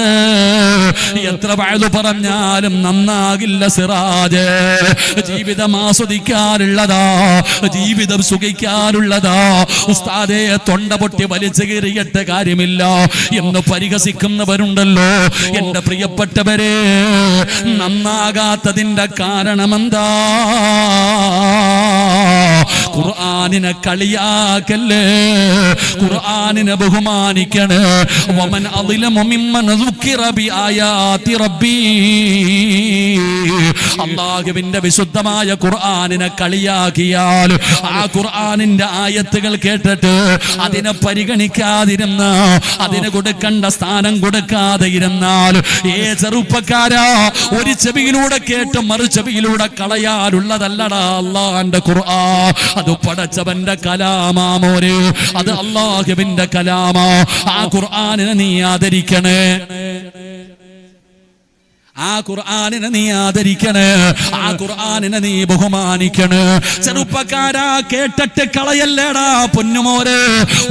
എത്ര വഅദ് പറഞ്ഞാലും നന്നാകില്ല സിറാജ്. ജീവിതം ആസ്വദിക്കാനുള്ളതാ, ജീവിതം സുഖിക്കാനുള്ളതാ. ഉസ്താദേ തൊണ്ട പൊട്ടി വലിച്ചു കീറിയിട്ട് കാര്യമില്ല എന്ന് പരിഹസിക്കുന്നവരുണ്ടല്ലോ. എന്റെ പ്രിയപ്പെട്ടവരെ, നന്നാകാത്തതിന്റെ കാരണമെന്താ? ഖുർആനിനെ കളിയാക്കല്ലേ, ഖുർആനിനെ ബഹുമാനിക്കണേ. വമൻ അളിലമു മിമ്മൻ ദുക്കിറ ബിആയാതി റബ്ബി. അല്ലാഹുവിന്റെ വിശുദ്ധമായ ഖുർആനിനെ കളിയാക്കിയാൽ, ആ ഖുർആനിന്റെ ആയത്തുകൾ കേട്ടിട്ട് അതിനെ പരിഗണിക്കാതിരുന്ന, അതിന് കൊടുക്കേണ്ട സ്ഥാനം കൊടുക്കാതെ ഇരുന്നാൽ, ചെറുപ്പക്കാരാ, ഒരു ചെവിയിലൂടെ കേട്ട് മറു ചെവിയിലൂടെ കളയാനുള്ളതല്ലടാ അല്ലാഹുവിന്റെ ഖുർആൻ. അത് പടച്ചവന്റെ കലാമാ മോനെ, അത് അല്ലാഹുവിന്റെ കലാമാ. ആ ഖുർആനിനെ നീ ആദരിക്കണേ, ആ ഖുർആനിനെ നീ ആദരിക്കണേ, ആ ഖുർആനിനെ നീ ബഹുമാനിക്കണേ. ചെറുപ്പക്കാരാ, കേട്ടിട്ട് കളയല്ലേടാ പൊന്നുമോരെ,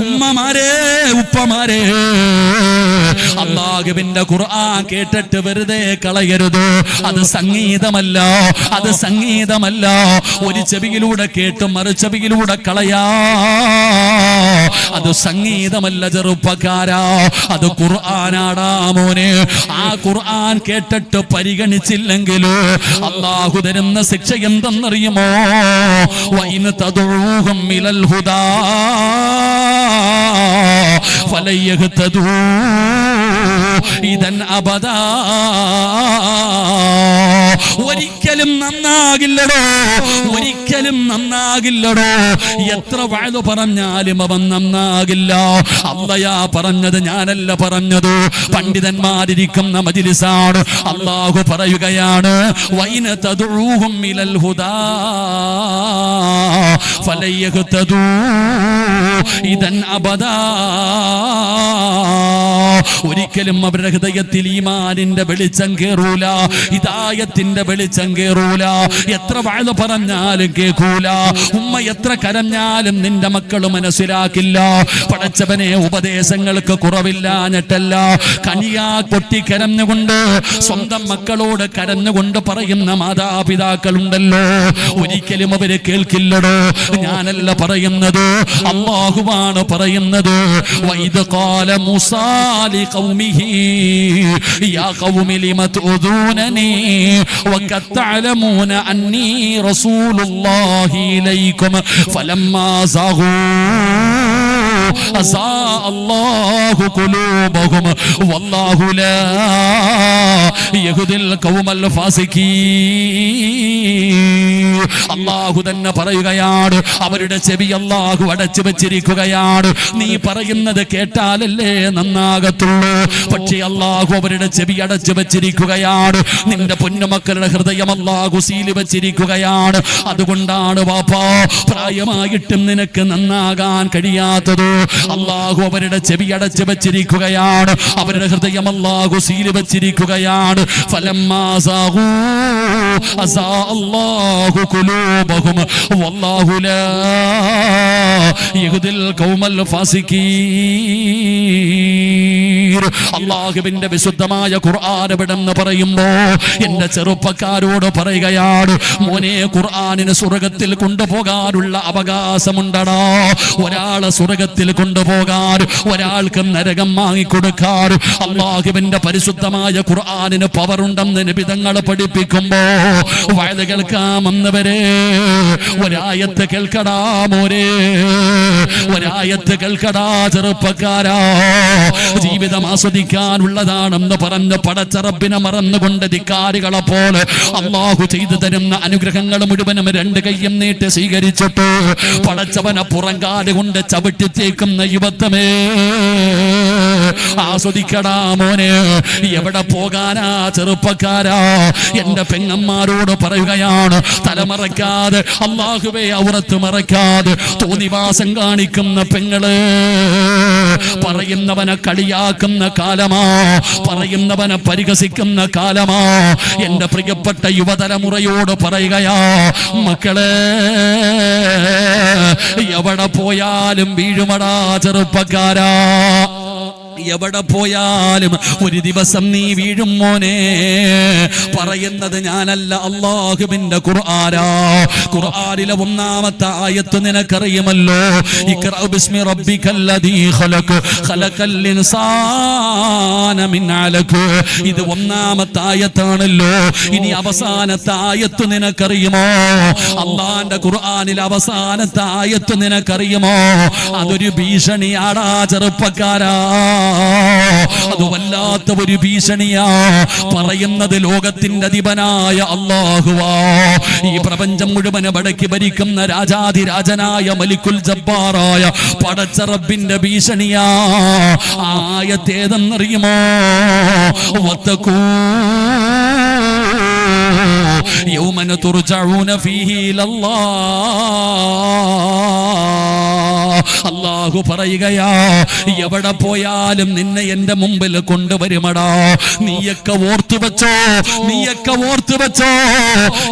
ഉമ്മമാരെ, ഉപ്പമാരെ. അല്ലാഹുവിന്റെ ഖുർആൻ കേട്ടിട്ട് വെറുതെ കളയരുത്. അത് സംഗീതമല്ല, അത് സംഗീതമല്ല. ഒരു ചെവിയിലൂടെ കേട്ട് മറു ചെവിയിലൂടെ കളയാ, അത് സംഗീതമല്ല ചെറുപ്പക്കാരാ, അത് ഖുർആനാടാ മോനെ. ആ ഖുർആൻ കേട്ടിട്ട് പരിഗണിച്ചില്ലെങ്കിലോ അല്ലാഹു തരുന്ന ശിക്ഷ എന്തെന്നറിയുമോ? വഇൻ തദഊഹും ഇലൽ ഹുദാ ഫലയഹ്തദൂ ഇദൻ അബദാ. ഒരിക്കലും നന്നാകില്ലടോ, ഒരിക്കലും നന്നാകില്ലടോ. എത്ര വഅദ് പറഞ്ഞാലും അവൻ നന്നാകില്ല. അല്ലാഹ് പറഞ്ഞത്, ഞാനല്ല പറഞ്ഞത്, പണ്ഡിതന്മാരിരിക്കുന്ന മജ്ലിസാണ്. അല്ലാഹു പറയുകയാണ്, വഇൻ തദഊഹും ഇലൽ ഹുദാ ഫലയഹ്തദൂ ഇദൻ അബദാ. ഒരിക്കലും അവരുടെ ഹൃദയത്തിൽ ഈമാനിന്റെ വെളിച്ചം കേറൂല, ഹിദായത്തിന്റെ വെളിച്ചം കേറൂല. എത്ര വഅദ് പറഞ്ഞാലും കേൾക്കൂല. ഉമ്മ എത്ര കരഞ്ഞാലും നിന്റെ മക്കൾ മനസ്സിലാക്കില്ല. പടച്ചവനെ, ഉപദേശങ്ങൾക്ക് കുറവില്ലാഞ്ഞിട്ടല്ല, കനിയാ പൊട്ടി കരഞ്ഞുകൊണ്ട് സ്വന്തം മക്കളോട് കരഞ്ഞുകൊണ്ട് പറയുന്ന മാതാപിതാക്കളുണ്ടല്ലോ, ഒരിക്കലും അവര് കേൾക്കില്ലടോ. ഞാനല്ല പറയുന്നത്, അല്ലാഹുവാണ് പറയുന്നത്. വഇദ് ഖാല മൂസാ ലിഖൗമിഹി യാ ഖൗമി ലിമ തുദൂനനി വഖദ് തഅലമൂന അന്നീ റസൂലുള്ളാഹി ഇലൈക്കും ഫലമ്മാ സാഗൂ അസാ അല്ലാഹു ഖുലൂബഹും വല്ലാഹു ലാ യഹ്ദിൽ ഖൗമൽ ഫാസിഖീൻ. അല്ലാഹു തന്നെ പറയുകയാണ്, അവരുടെ ചെവി അല്ലാഹു അടച്ചു വെച്ചിരിക്കുകയാണ്. നീ പറയുന്നത് കേട്ടാലല്ലേ നന്നാകത്തുള്ളൂ. പക്ഷേ അല്ലാഹു അവരുടെ ചെവി അടച്ചു വെച്ചിരിക്കുകയാണ്. നിന്റെ പൊന്നുമക്കളുടെ ഹൃദയം അല്ലാഹു സീല് വെച്ചിരിക്കുകയാണ്. അതുകൊണ്ടാണ് വാപ്പാ, പ്രായമായിട്ടും നിനക്ക് നന്നാകാൻ കഴിയാത്തത്. അല്ലാഹു അവരുടെ ചെവി അടച്ചു വെച്ചിരിക്കുകയാണ്, അവരുടെ ഹൃദയം അല്ലാഹു സീല് വെച്ചിരിക്കുകയാണ്. ഫലമ്മാ സാഗൂ അസാ അല്ലാഹു ഖുലൂബഹും വല്ലാഹു ലാ യഹ്ദിൽ ഖൗമൽ ഫാസിഖീൻ. അല്ലാഹുവിന്റെ വിശുദ്ധമായ ഖുർആൻ എവിടെന്ന് പറയുമ്പോ എന്റെ ചെറുപ്പക്കാരോട് പറയുകയാണ്, മോനെ, ഖുർആനിന് സ്വർഗ്ഗത്തിൽ കൊണ്ടുപോകാനുള്ള അവകാശമുണ്ടടാ. ഒരാളെ സ്വർഗ്ഗത്തിൽ കൊണ്ടുപോകാൻ, ഒരാൾക്ക് നരകം വാങ്ങിക്കൊടുക്കാൻ അല്ലാഹുവിന്റെ പരിശുദ്ധമായ ഖുർആനിന് പവറുണ്ടെന്ന് നബി തങ്ങൾ പഠിപ്പിക്കുമ്പോ വഅദ് കേൾക്കാമെന്നവരെ ഒരായത്ത് കേൾക്കടാ മോരെ, ഒരായത്ത് കേൾക്കടാ ചെറുപ്പക്കാരാ. ജീവിതം ആസ്വദിക്കാനുള്ളതാണെന്ന് പറഞ്ഞ് പടച്ച റബ്ബിനെ മറന്നുകൊണ്ട് ധിക്കാരികളെ പോലെ അല്ലാഹു ചെയ്തു തരുന്ന അനുഗ്രഹങ്ങൾ മുഴുവനും രണ്ട് കൈയും നീട്ടി സ്വീകരിച്ചിട്ട് പടച്ചവനെ പുറങ്കാല് കൊണ്ട് ചവിട്ടിത്തേക്കുന്ന യുവത്വമേ, ആസ്വദിക്കടാ മോനെ. എവിടെ പോകാനാ ചെറുപ്പക്കാരാ? എന്റെ പെങ്ങന്മാരോട് പറയുകയാണ്, തലമറക്കാതെ അല്ലാഹുവേ ഔറത്ത് മറക്കാതെ തോന്നിവാസം കാണിക്കുന്ന പെങ്ങള്, പറയുന്നവനെ കളിയാക്കുന്ന കാലമാ, പറയുന്നവനെ പരിഹസിക്കുന്ന കാലമാ. എന്റെ പ്രിയപ്പെട്ട യുവതലമുറയോട് പറയുകയാ, മക്കളെ എവിടെ പോയാലും വീഴുമടാ ചെറുപ്പക്കാരാ. എവിടെ പോയാലും ഒരു ദിവസം നീ വീഴും മോനെ. പറയുന്നത് ഞാനല്ല, അല്ലാഹുവിന്റെ ഖുർആനാ. ഖുർആനിലെ ഒന്നാമത്തെ ആയത്ത് നിനക്കറിയുമല്ലോ, ഇഖ്റഅ ബിസ്മി റബ്ബിക്കല്ലദീ ഖലഖ ഖലഖൽ ഇൻസാന മിൻ അലഖ്. ഇത് ഒന്നാമത്തെ ആയത്താണല്ലോ. ഇനി അവസാനത്തെ ആയത്ത് നിനക്കറിയുമോ? അല്ലാഹുവിന്റെ ഖുർആനിലെ അവസാനത്തെ ആയത്ത് നിനക്കറിയുമോ? അതൊരു ഭീഷണിയാടാ ചെറുപ്പക്കാരാ. അത് വല്ലാത്ത ഒരു ഭീഷണിയാ. പറയുന്നത് ലോകത്തിന്റെ അധിപനായ അല്ലാഹുവാ. ഈ പ്രപഞ്ചം മുഴുവൻ വടക്കി ഭരിക്കുന്ന രാജാധിരാജനായ മലിക്കുൽ ജബ്ബാറായ പടച്ച റബ്ബിന്റെ ഭീഷണിയാ. ആയത്തേതെന്നറിയുമോ? വത്തഖൂ യൗമന തുർജഊന ഫീഹി ഇലല്ലാഹ്. അല്ലാഹു പറയുകയാ, എവിടെ പോയാലും നിന്നെ എന്റെ മുമ്പിൽ കൊണ്ടുവരുമടാ. നീയൊക്കെ ഓർത്തു വെച്ചോ, നീയൊക്കെ ഓർത്തു വെച്ചോ.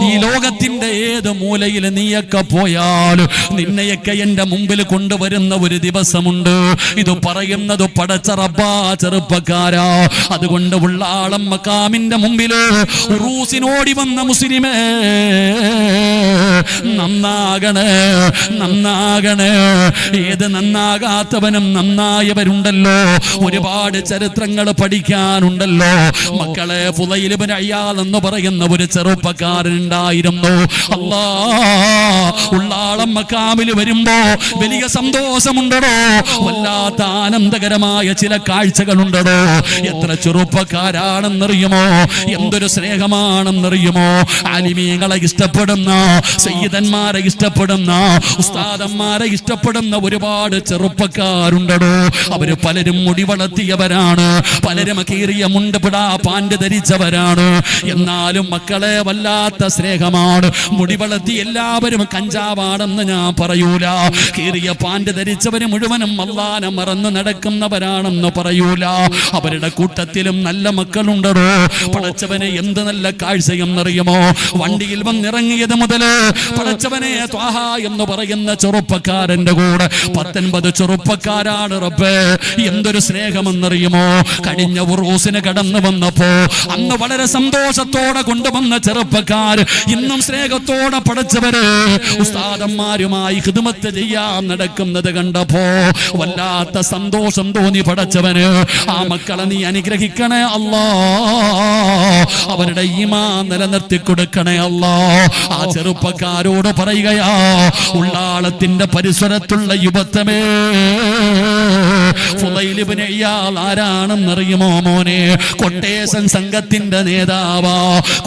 ഈ ലോകത്തിന്റെ ഏത് മൂലയിൽ നീയൊക്കെ പോയാലും നിന്നെയൊക്കെ എന്റെ മുമ്പിൽ കൊണ്ടുവരുന്ന ഒരു ദിവസമുണ്ട്. ഇത് പറയുന്നത് പടച്ച റബ്ബാ ചെറുപ്പക്കാരാ. അതുകൊണ്ട് ഉള്ളാളം മക്കാമിന്റെ മുമ്പില് ഉറൂസിനോടി വന്ന മുസ്ലിമേ, നന്നാകണേ, നന്നാകണേ. ഏത് നന്നാകാത്തവനും നന്നായവരുണ്ടല്ലോ. ഒരുപാട് ചരിത്രങ്ങൾ പഠിക്കാനുണ്ടല്ലോ മക്കളെ. ഫുളൈൽ ഇബ്നു അയ്യാദ് എന്ന് പറയുന്ന ഒരു ചെറുപ്പക്കാരനുണ്ടായിരുന്നു. ഉള്ളാളം മക്കാമിൽ വരുമ്പോ വലിയ സന്തോഷമുണ്ടോ, വല്ലാത്ത ആനന്ദകരമായ ചില കാഴ്ചകളുണ്ടോ. എത്ര ചെറുപ്പക്കാരാണെന്നറിയുമോ, എന്തൊരു സ്നേഹമാണെന്നറിയുമോ. ആലിമീങ്ങളെ ഇഷ്ടപ്പെടുന്ന, സയ്യിദന്മാരെ ഇഷ്ടപ്പെടുന്ന, ഉസ്താദന്മാരെ ഇഷ്ടപ്പെടുന്ന ഒരുപാട് ചെറുപ്പക്കാരുണ്ടോ. അവര് പലരും മുടി വളർത്തിയവരാണ്, പലരും കീറിയ മുണ്ടുപിടാ പാൻറ് ധരിച്ചവരാണ്. എന്നാലും മക്കളെ വല്ലാത്ത സ്നേഹമാണ്. മുടി വളർത്തി എല്ലാവരും കഞ്ചാവാണെന്ന് ഞാൻ പറയൂല. കീറിയ പാൻറ് ധരിച്ചവര് മുഴുവനും അല്ലാഹനെ മറന്നു നടക്കുന്നവരാണെന്ന് പറയൂല. അവരുടെ കൂട്ടത്തിലും നല്ല മക്കളുണ്ടോ. പടച്ചവനെ എന്ത് നല്ല കാഴ്ചയെന്നറിയുമോ. വണ്ടിയിൽ വന്നിറങ്ങിയത് മുതല് പടച്ചവനെ ത്വാഹ എന്ന് പറയുന്ന ചെറുപ്പക്കാരന്റെ കൂടെ 19 ചെറുപ്പക്കാരാണ്. റബ്ബേ എന്തൊരു സ്നേഹമെന്നറിയുമോ. കഴിഞ്ഞ ഉറൂസിന് കടന്നു വന്നപ്പോ അന്ന് വളരെ സന്തോഷത്തോടെ കൊണ്ടുവന്ന ചെറുപ്പക്കാർ ഇന്നും സ്നേഹത്തോടെ പടച്ചവര് ഉസ്താദന്മാരുമായി ഖിദ്മത്ത് ചെയ്യാൻ നടക്കുന്നത് കണ്ടപ്പോ വല്ലാത്ത സന്തോഷം തോന്നി. പടച്ചവന് ആ മക്കളെ നീ അനുഗ്രഹിക്കണേ അല്ലാ. അവരുടെ ഈമാൻ നിലനിർത്തി കൊടുക്കണേ അല്ലാ. ആ ചെറുപ്പക്കാരോട് പറയുകയാ, ഉള്ളാളത്തിന്റെ പരിസരത്തുള്ള യുവത്വമേ, ഫുളൈൽ ഇബ്നു അയ്യാദ് ആരാണെന്നറിയുമോ മോനെ? കൊട്ടേഷൻ സംഘത്തിന്റെ നേതാവാ,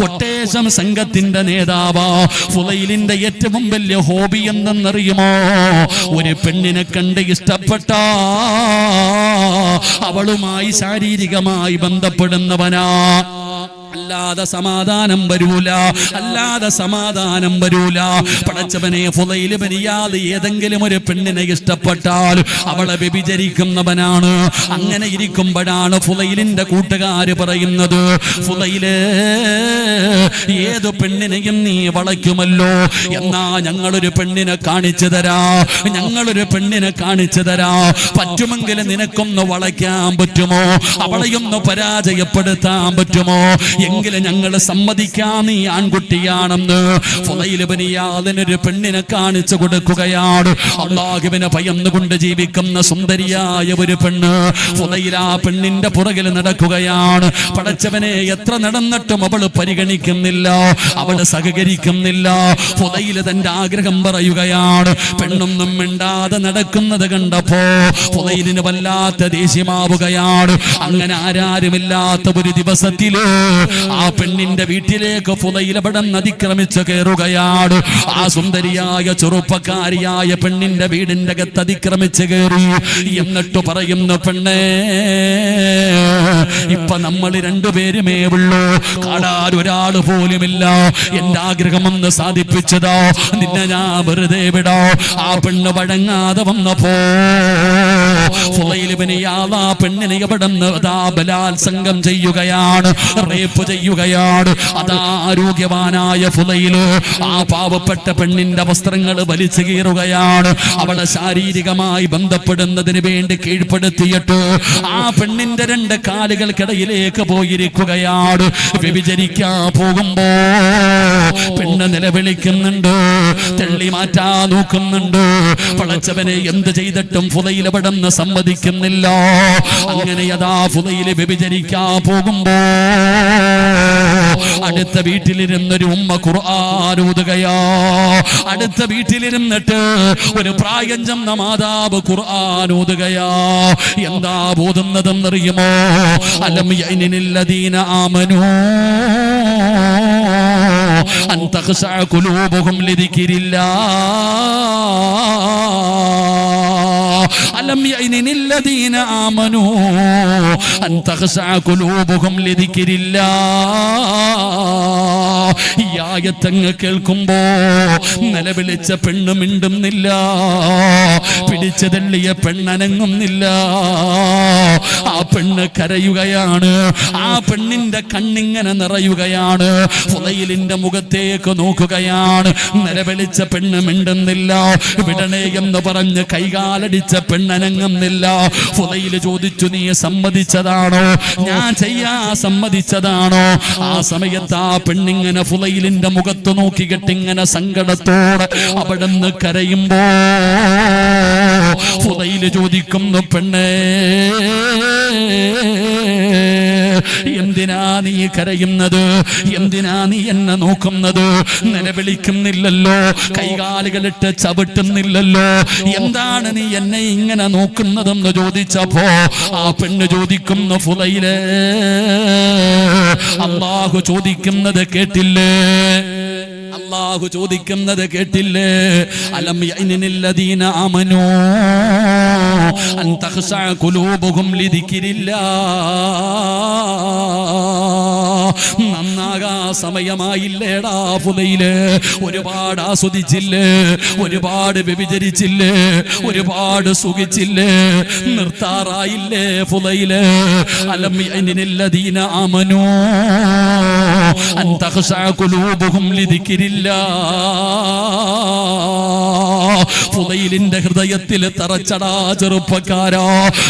കൊട്ടേഷൻ സംഘത്തിന്റെ നേതാവാ. ഫുളൈലിന്റെ ഏറ്റവും വലിയ ഹോബി എന്തെന്നറിയുമോ? ഒരു പെണ്ണിനെ കണ്ട് ഇഷ്ടപ്പെട്ട അവളുമായി ശാരീരികമായി ബന്ധപ്പെടുന്നവനാ. അല്ലാതെ സമാധാനം വരൂല, അല്ലാതെ സമാധാനം വരൂല. പടച്ചവനെ ഫുളൈൽ ഇബ്നു അയ്യാദ് ഏതെങ്കിലും ഒരു പെണ്ണിനെ ഇഷ്ടപ്പെട്ടാൽ അവളെ വ്യഭിചരിക്കുന്നവനാണ്. അങ്ങനെ ഇരിക്കുമ്പോഴാണ് ഫുളൈലിന്റെ കൂട്ടുകാര് പറയുന്നത്, ഫുളൈല് ഏത് പെണ്ണിനെയും നീ വളയ്ക്കുമല്ലോ, എന്നാ ഞങ്ങളൊരു പെണ്ണിനെ കാണിച്ചു തരാ, ഞങ്ങളൊരു പെണ്ണിനെ കാണിച്ചു തരാ. പറ്റുമെങ്കിൽ നിനക്കൊന്ന് വളയ്ക്കാൻ പറ്റുമോ? അവളെയൊന്ന് പരാജയപ്പെടുത്താൻ പറ്റുമോ? എങ്കിൽ ഞങ്ങൾ സമ്മതിക്കാം നീ ആൺകുട്ടിയാണെന്ന്. ഫുളൈൽ ഇബ്നു ഇയാദിനൊരു പെണ്ണിനെ കാണിച്ചു കൊടുക്കുകയാണ്. അല്ലാഹുവിനെ ഭയന്നുകൊണ്ട് ജീവിക്കുന്ന സുന്ദരിയായ ഒരു പെണ്ണ്. ഫുളൈൽ ആ പെണ്ണിന്റെ പുറകിൽ നടക്കുകയാണ്. പടച്ചവനെ എത്ര നടന്നിട്ടും അവൾ പരിഗണിക്കുന്നില്ല, അവൾ സഹകരിക്കുന്നില്ല. ഫുളൈൽ തന്റെ ആഗ്രഹം പറയുകയാണ്. പെണ്ണൊന്നും മിണ്ടാതെ നടക്കുന്നത് കണ്ടപ്പോ ഫുളൈലിന് വല്ലാത്ത ദേഷ്യമാവുകയാണ്. അങ്ങനെ ആരാരുമില്ലാത്ത ഒരു ദിവസത്തില് ആ പെണ്ണിന്റെ വീട്ടിലേക്ക് ഫുളൈൽ അവിടെ അതിക്രമിച്ച് കയറുകയാണ്. ആ സുന്ദരിയായ ചെറുപ്പക്കാരിയായ പെണ്ണിന്റെ വീടിന്റെ അകത്ത് അതിക്രമിച്ച് കയറി. എന്നിട്ട് പറയുന്നു, പെണ്ണേ, ഇപ്പൊ നമ്മൾ രണ്ടുപേരുമേ ഉള്ളൂ, കാണാൻ ഒരാള് പോലുമില്ല. എന്റെ ആഗ്രഹമൊന്ന് സാധിപ്പിച്ചതോ, നിന്നെ ഞാൻ വെറുതെ വിടോ? ആ പെണ്ണ് വഴങ്ങാതെ വന്നപ്പോ ഫുളൈൽ ഇബ്നു ഇയാദ് ആ പെണ്ണിനെ എവിടെന്ന് ബലാത്സംഗം ചെയ്യുകയാണ്, റേപ്പ് ചെയ്യുകയാണ്. അതാ ആരോഗ്യവാനായ ഫുളൈൽ ആ പാവപ്പെട്ട പെണ്ണിന്റെ വസ്ത്രങ്ങൾ വലിച്ചു കീറുകയാണ്. അവളെ ശാരീരികമായി ബന്ധപ്പെടുന്നതിന് വേണ്ടി കീഴ്പ്പെടുത്തിയിട്ട് ആ പെണ്ണിന്റെ രണ്ട് കാലുകൾക്കിടയിലേക്ക് പോയിരിക്കുകയാണ്. വ്യഭിചരിക്കാൻ പോകുമ്പോ പെണ്ണ് നിലവിളിക്കുന്നുണ്ട്, തള്ളി മാറ്റാൻ നോക്കുന്നുണ്ട്. പടച്ചവനെ എന്ത് ചെയ്തിട്ടും ഫുളൈൽ അവിടെന്ന് സമ്മതിക്കുന്നില്ല. അങ്ങനെ അതാ ഫുളൈൽ വ്യഭിചരിക്കാൻ പോകുമ്പോ അടുത്ത വീട്ടിലിരുന്നൊരു ഉമ്മ ഖുർആൻ ഓതുകയാ. അടുത്ത വീട്ടിലിരുന്നിട്ട് ഒരു പ്രായം ചെന്ന മാതാവ് ഖുർആൻ ഓതുകയാ. എന്താ ഓതുന്നതെന്നറിയുമോ? അലം യഅനില്ലദീന ആമനൂ അൻ തഖ്ശഅ ഖുലൂബുഹും ലിദിക്രില്ലാഹ്. അലം യഅനില്ലദീന ആമനൂ അൻ തഖ്ശഅ ഖുലൂബുഹും ലിദിക്രില്ലാഹ്. ഈ ആയത്തങ്ങ് കേൾക്കുമ്പോ നിലവിളിച്ച പെണ്ണ് മിണ്ടുന്നില്ല, പിടിച്ചു തള്ളിയ പെണ്ണനങ്ങുന്നില്ല. ആ പെണ്ണ് കരയുകയാണ്. ആ പെണ്ണിന്റെ കണ്ണിങ്ങനെ നിറയുകയാണ്. ഫുളൈലിന്റെ മുഖത്തേക്ക് നോക്കുകയാണ്. നിലവിളിച്ച പെണ്ണ് മിണ്ടുന്നില്ല. വിടണേ എന്ന് പറഞ്ഞ് കൈകാലടിച്ച പെണ്ണനങ്ങുന്നില്ല. ഫുളൈൽ ചോദിച്ചു, നീ സമ്മതിച്ചതാണോ? ഞാൻ ചെയ്യാ സമ്മതിച്ചതാണോ? ആ സമയത്ത് ആ പെണ്ണിങ്ങനെ ഫുളൈലിന്റെ മുഖത്ത് നോക്കിക്കെട്ടിങ്ങനെ സങ്കടത്തോടെ അവിടുന്ന് കരയുമ്പോ ഫുളൈൽ ചോദിക്കുന്നു, പെണ്ണേ, എന്തിനാ നീ കരയുന്നത്? എന്തിനാ നീ എന്നെ നോക്കുന്നത്? നിലവിളിക്കുന്നില്ലല്ലോ, കൈകാലുകളിട്ട് ചവിട്ടുന്നില്ലല്ലോ, എന്താണ് നീ എന്നെ ഇങ്ങനെ നോക്കുന്നതെന്ന് ചോദിച്ചപ്പോ ആ പെണ്ണ് ചോദിക്കുന്നു, ഫുളൈലേ, അല്ലാഹു ചോദിക്കുന്നത് കേട്ടില്ലേ? അല്ലാഹു ചോദിക്കുന്നത് കേട്ടില്ലേ? അലം യഅനില്ലദീന ആമനൂ അൻ തഖ്ശഅ ഖുലൂബുഹും ലിദിക്രില്ലാഹ്. നന്നാകാ സമയമായില്ലേടാ ഫുളൈല്? ഒരുപാട് ആസ്വദിച്ചില്ലേ? ഒരുപാട് വ്യഭിചരിച്ചില്ലേ? ഒരുപാട് സുഖിച്ചില്ലേ? നിർത്താറായില്ലേ ഫുളൈല്? അലം യഅനില്ലദീന ആമനൂ അൻ തഖ്ശഅ ഖുലൂബുഹും ലിദിക്രില്ലാഹ്. ഫുളൈലിന്റെ ഹൃദയത്തിൽ തറച്ചടാ ചെറുപ്പക്കാരാ.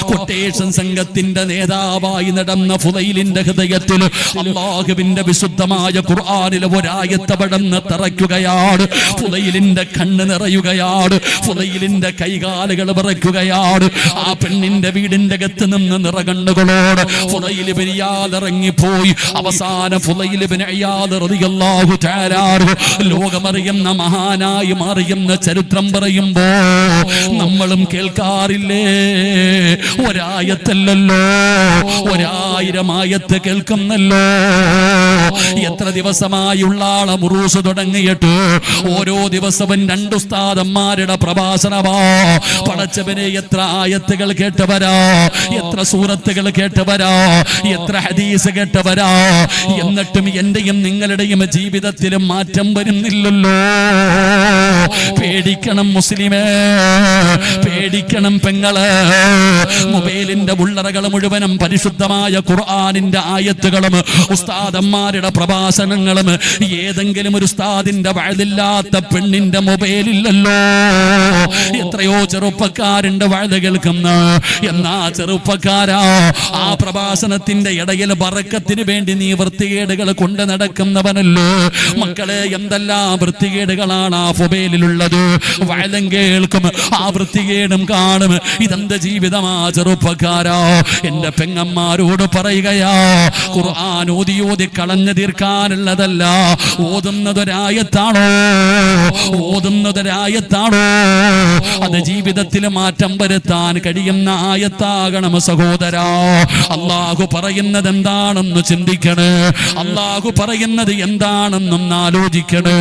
കൊട്ടേഷൻ സംഘത്തിന്റെ നേതാവായി നടന്ന ഫുളൈലിന്റെ ഹൃദയത്തിൽ അല്ലാഹുവിന്റെ വിശുദ്ധമായ ഖുർആനിലെ ഒരായത്ത് പടന്ന് തറയ്ക്കുകയാണ്. ഫുളൈലിന്റെ കണ്ണ് നിറയുകയാണ്. ഫുളൈലിന്റെ കൈകാലുകൾ വിറയ്ക്കുകയാണ്. ആ പെണ്ണിന്റെ വീടിന്റെ അകത്ത് നിന്ന് നിറകണ്ണുകളോട് ഫുളൈൽ ഇബ്നു ഇയാദ് ഇറങ്ങിപ്പോയി. അവസാനം ഫുളൈൽ ഇബ്നു ഇയാദ് റളിയല്ലാഹു തആല ലോകമറിയുന്ന മഹാനായി മാറിയെന്ന ചരിത്രം പറയുമ്പോ നമ്മളും കേൾക്കാറില്ലേ? ഒരായത്തല്ലല്ലോ, 1000 ആയത്ത് കേൾക്കുന്നല്ലോ. എത്ര ദിവസമായുള്ള ആളെ മുറൂസ് തുടങ്ങിയിട്ട് ഓരോ ദിവസവും 2 ഉസ്താദന്മാരുടെ പ്രഭാഷണമാ. പടച്ചവനെ, എത്ര ആയത്തുകൾ കേട്ടവരാ, എത്ര സൂറത്തുകൾ കേട്ടവരാ, എത്ര ഹദീസ് കേട്ടവരാ. എന്നിട്ടും എന്റെയും നിങ്ങളുടെയും ജീവിതത്തിൽ മാറ്റം വരുന്നില്ലല്ലോ. പേടിക്കണം മുസ്ലിമേ, പേടിക്കണം പെങ്ങള്. മൊബൈലിന്റെ ഉള്ളറകൾ മുഴുവനും പരിശുദ്ധമായ ഖുർആനിന്റെ ആയത്തുകളും ഉസ്താദന്മാർ പെങ്ങന്മാരുടെ പ്രഭാഷണങ്ങളും ഏതെങ്കിലും ഒരു ഉസ്താദിന്റെ വഴുതില്ലാത്ത പെണ്ണിന്റെ മൊബൈലില്ലല്ലോ. എത്രയോ ചെറുപ്പക്കാരുണ്ട് വഴുത് കേൾക്കുന്ന. എന്നാ ചെറുപ്പക്കാരാ, ആ പ്രഭാഷണത്തിന്റെ ഇടയിൽ ബറക്കത്തിന് വേണ്ടി നീ വൃത്തികേടുകൾ കൊണ്ട് നടക്കുന്നവനല്ലോ. മക്കളെ, എന്തെല്ലാം വൃത്തികേടുകളാണ് ആ മൊബൈലിലുള്ളത്. വഴുതും കേൾക്കും, ആ വൃത്തികേടും കാണും. ഇതെന്ത് ജീവിതമാ ചെറുപ്പക്കാരാ? എന്റെ പെങ്ങന്മാരോട് പറയുകയാ, ഖുർആൻ ഓതി ഓതി കളഞ്ഞു തീർക്കാനുള്ളതല്ല. ഓതുന്നതൊരായത്താണോ അത് ജീവിതത്തിൽ മാറ്റം വരുത്താൻ കഴിയുന്ന ആയത്താകണം സഹോദരാ. അല്ലാഹു പറയുന്നത് എന്താണെന്ന് ചിന്തിക്കണേ, അല്ലാഹു പറയുന്നത് എന്താണെന്നും ആലോചിക്കണേ.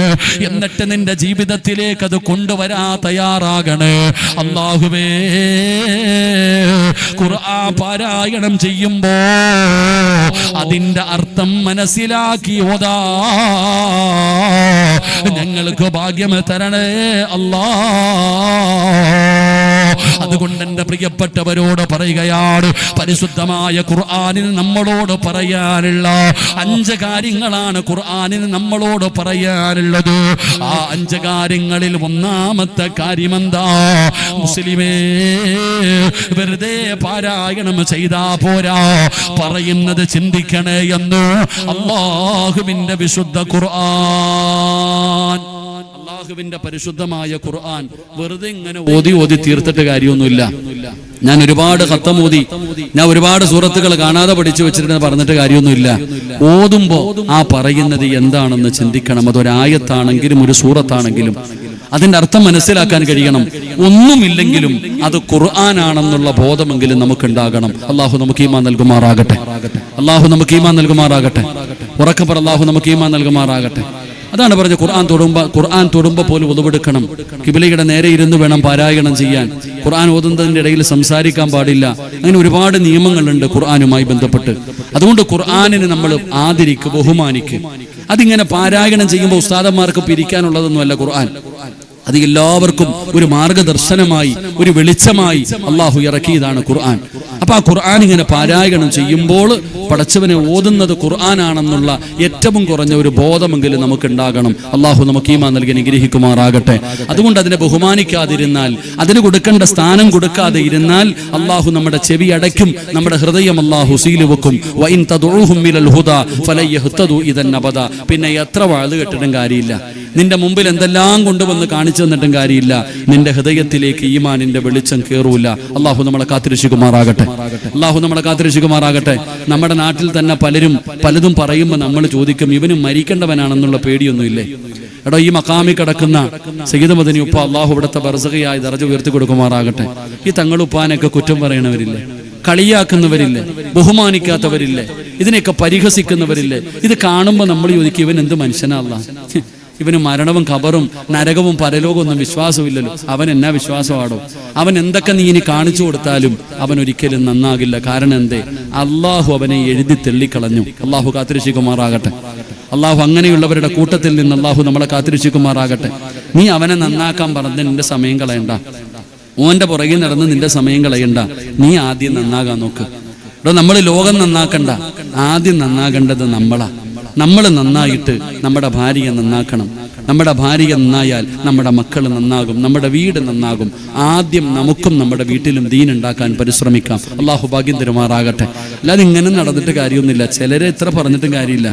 എന്നിട്ട് നിന്റെ ജീവിതത്തിലേക്ക് അത് കൊണ്ടുവരാ തയ്യാറാകണേ. അല്ലാഹുവേ, ഖുർആൻ പാരായണം ചെയ്യുമ്പോ അതിന്റെ അർത്ഥം മനസ്സിലാക്കി ഓതാ ഞങ്ങൾക്ക് ഭാഗ്യം തരണേ അല്ലാ. അതുകൊണ്ട് എന്റെ പ്രിയപ്പെട്ടവരോട് പറയുകയാണ്, പരിശുദ്ധമായ ഖുർആനിൽ നമ്മളോട് പറയാനുള്ള 5 കാര്യങ്ങളാണ് ഖുർആനിൽ നമ്മളോട് പറയാനുള്ളത്. ആ 5 കാര്യങ്ങളിൽ ഒന്നാമത്തെ കാര്യം എന്താ? മുസ്ലിമേ, വെറുതെ പാരായണം ചെയ്താ പോരാ, പറയുന്നത് ചിന്തിക്കണേ എന്ന് അല്ലാഹുവിന്റെ വിശുദ്ധ ഖുർആൻ. അല്ലാഹുവിന്റെ പരിശുദ്ധമായ ഖുർആൻ വെറുതെ ഇങ്ങനെ ഓതി തീർത്തിട്ട് കാര്യമൊന്നുമില്ല. ഞാൻ ഒരുപാട് ഖത്തം ഓതി, ഞാൻ ഒരുപാട് സൂറത്തുകൾ കാണാതെ പഠിച്ചു വെച്ചിട്ട് പറഞ്ഞിട്ട് കാര്യമൊന്നുമില്ല. ഓതുമ്പോ ആ പറയുന്നത് എന്താണെന്ന് ചിന്തിക്കണം. അതൊരായത്താണെങ്കിലും ഒരു സൂറത്താണെങ്കിലും അതിന്റെ അർത്ഥം മനസ്സിലാക്കാൻ കഴിയണം. ഒന്നുമില്ലെങ്കിലും അത് ഖുർആനാണെന്നുള്ള ബോധമെങ്കിലും നമുക്കുണ്ടാകണം. അല്ലാഹു നമുക്ക് ഈമാൻ നൽകുമാറാകട്ടെ. അല്ലാഹു നമുക്ക് ഈമാൻ നൽകുമാറാകട്ടെ. ഉറക്കെ പറ, അല്ലാഹു നമുക്ക് ഈമാൻ നൽകുമാറാകട്ടെ. അതാണ് പറഞ്ഞത്, ഖുർആൻ തൊടുമ്പോ പോലും ഉളവെടുക്കണം. ഖിബലയുടെ നേരെ ഇരുന്ന് വേണം പാരായണം ചെയ്യാൻ. ഖുർആൻ ഓതുന്നതിന്റെ ഇടയിൽ സംസാരിക്കാൻ പാടില്ല. അങ്ങനെ ഒരുപാട് നിയമങ്ങളുണ്ട് ഖുർആനുമായി ബന്ധപ്പെട്ട്. അതുകൊണ്ട് ഖുർആനിനെ നമ്മൾ ആദരിക്ക്, ബഹുമാനിക്ക്. അതിങ്ങനെ പാരായണം ചെയ്യുമ്പോൾ ഉസ്താദന്മാർക്ക് പിരിക്കാനുള്ളതൊന്നുമല്ല ഖുർആൻ. അത് എല്ലാവർക്കും ഒരു മാർഗദർശനമായി, ഒരു വെളിച്ചമായി അള്ളാഹു ഇറക്കിയതാണ് ഖുർആൻ. അപ്പൊ ആ ഖുർആൻ ഇങ്ങനെ പാരായണം ചെയ്യുമ്പോൾ പടച്ചവനെ ഓതുന്നത് ഖുർആനാണെന്നുള്ള ഏറ്റവും കുറഞ്ഞ ഒരു ബോധമെങ്കിലും നമുക്ക് ഉണ്ടാകണം. അള്ളാഹു നമുക്ക് ഈമാൻ നൽകി അനുഗ്രഹിക്കുമാറാകട്ടെ. അതുകൊണ്ട് അതിനെ ബഹുമാനിക്കാതിരുന്നാൽ, അതിന് കൊടുക്കേണ്ട സ്ഥാനം കൊടുക്കാതെ ഇരുന്നാൽ അള്ളാഹു നമ്മുടെ ചെവി അടയ്ക്കും, നമ്മുടെ ഹൃദയം അള്ളാഹു സീല് വെക്കും. വഇൻ തദഉഹും ഇലൽ ഹുദാ ഫലൻ യഹ്തദു ഇദൻ അബദ. പിന്നെ എത്ര വാഴ് കേട്ടിട്ടും കാര്യമില്ല, നിന്റെ മുമ്പിൽ എന്തെല്ലാം കൊണ്ടുവന്ന് കാണിച്ചു തന്നിട്ടും കാര്യമില്ല, നിന്റെ ഹൃദയത്തിലേക്ക് ഈമാനിന്റെ വെളിച്ചം കയറൂല. അള്ളാഹു നമ്മളെ കാത്തിരക്ഷിക്കുമാറാകട്ടെ. അള്ളാഹു നമ്മളെ കാത്തിരക്ഷിക്കുമാറാകട്ടെ. നമ്മുടെ നാട്ടിൽ തന്നെ പലതും പറയുമ്പോൾ നമ്മൾ ചോദിക്കും, ഇവന് മരിക്കേണ്ടവനാണെന്നുള്ള പേടിയൊന്നുമില്ലേ? എടോ, ഈ മക്കാമി കിടക്കുന്ന സയ്യിദ് മദനി ഉപ്പ അള്ളാഹു ഇവിടുത്തെ ബർസഖയായി ദർജ ഉയർത്തി കൊടുക്കുമാറാകട്ടെ. ഈ തങ്ങളുപ്പാനൊക്കെ കുറ്റം പറയണവരില്ലേ, കളിയാക്കുന്നവരില്ലേ, ബഹുമാനിക്കാത്തവരില്ലേ, ഇതിനെയൊക്കെ പരിഹസിക്കുന്നവരില്ലേ? ഇത് കാണുമ്പോൾ നമ്മൾ ചോദിക്കും, ഇവൻ എന്ത് മനുഷ്യനല്ല, ഇവന് മരണവും ഖബറും നരകവും പരലോകവും ഒന്നും വിശ്വാസമില്ലല്ലോ, അവൻ എന്നാ വിശ്വാസമാണോ? അവൻ എന്തൊക്കെ നീ ഇനി കാണിച്ചു കൊടുത്താലും അവൻ ഒരിക്കലും നന്നാകില്ല. കാരണം എന്തേ? അള്ളാഹു അവനെ എഴുതി തെള്ളിക്കളഞ്ഞു. അള്ളാഹു കാത്തിരക്ഷിക്കുമാറാകട്ടെ. അള്ളാഹു അങ്ങനെയുള്ളവരുടെ കൂട്ടത്തിൽ നിന്ന് അള്ളാഹു നമ്മളെ കാത്തിരക്ഷിക്കുമാറാകട്ടെ. നീ അവനെ നന്നാക്കാൻ പറഞ്ഞ് നിന്റെ സമയം കളയണ്ട, ഓന്റെ പുറകിൽ നടന്ന് നിന്റെ സമയം കളയണ്ട. നീ ആദ്യം നന്നാകാൻ നോക്ക്. ഇവിടെ നമ്മൾ ലോകം നന്നാക്കണ്ട, ആദ്യം നന്നാകേണ്ടത് നമ്മളാ. നമ്മൾ നന്നായിട്ട് നമ്മുടെ ഭാര്യയെ നന്നാക്കണം. നമ്മുടെ ഭാര്യ നന്നായാൽ നമ്മുടെ മക്കൾ നന്നാകും, നമ്മുടെ വീട് നന്നാകും. ആദ്യം നമുക്കും നമ്മുടെ വീട്ടിലും ദീൻ ഉണ്ടാക്കാൻ പരിശ്രമിക്കാം. അള്ളാഹു ഭാഗ്യം തരുമാറാകട്ടെ. അല്ലാതെ ഇങ്ങനെ നടന്നിട്ട് കാര്യമൊന്നുമില്ല. ചിലരെ എത്ര പറഞ്ഞിട്ടും കാര്യമില്ല,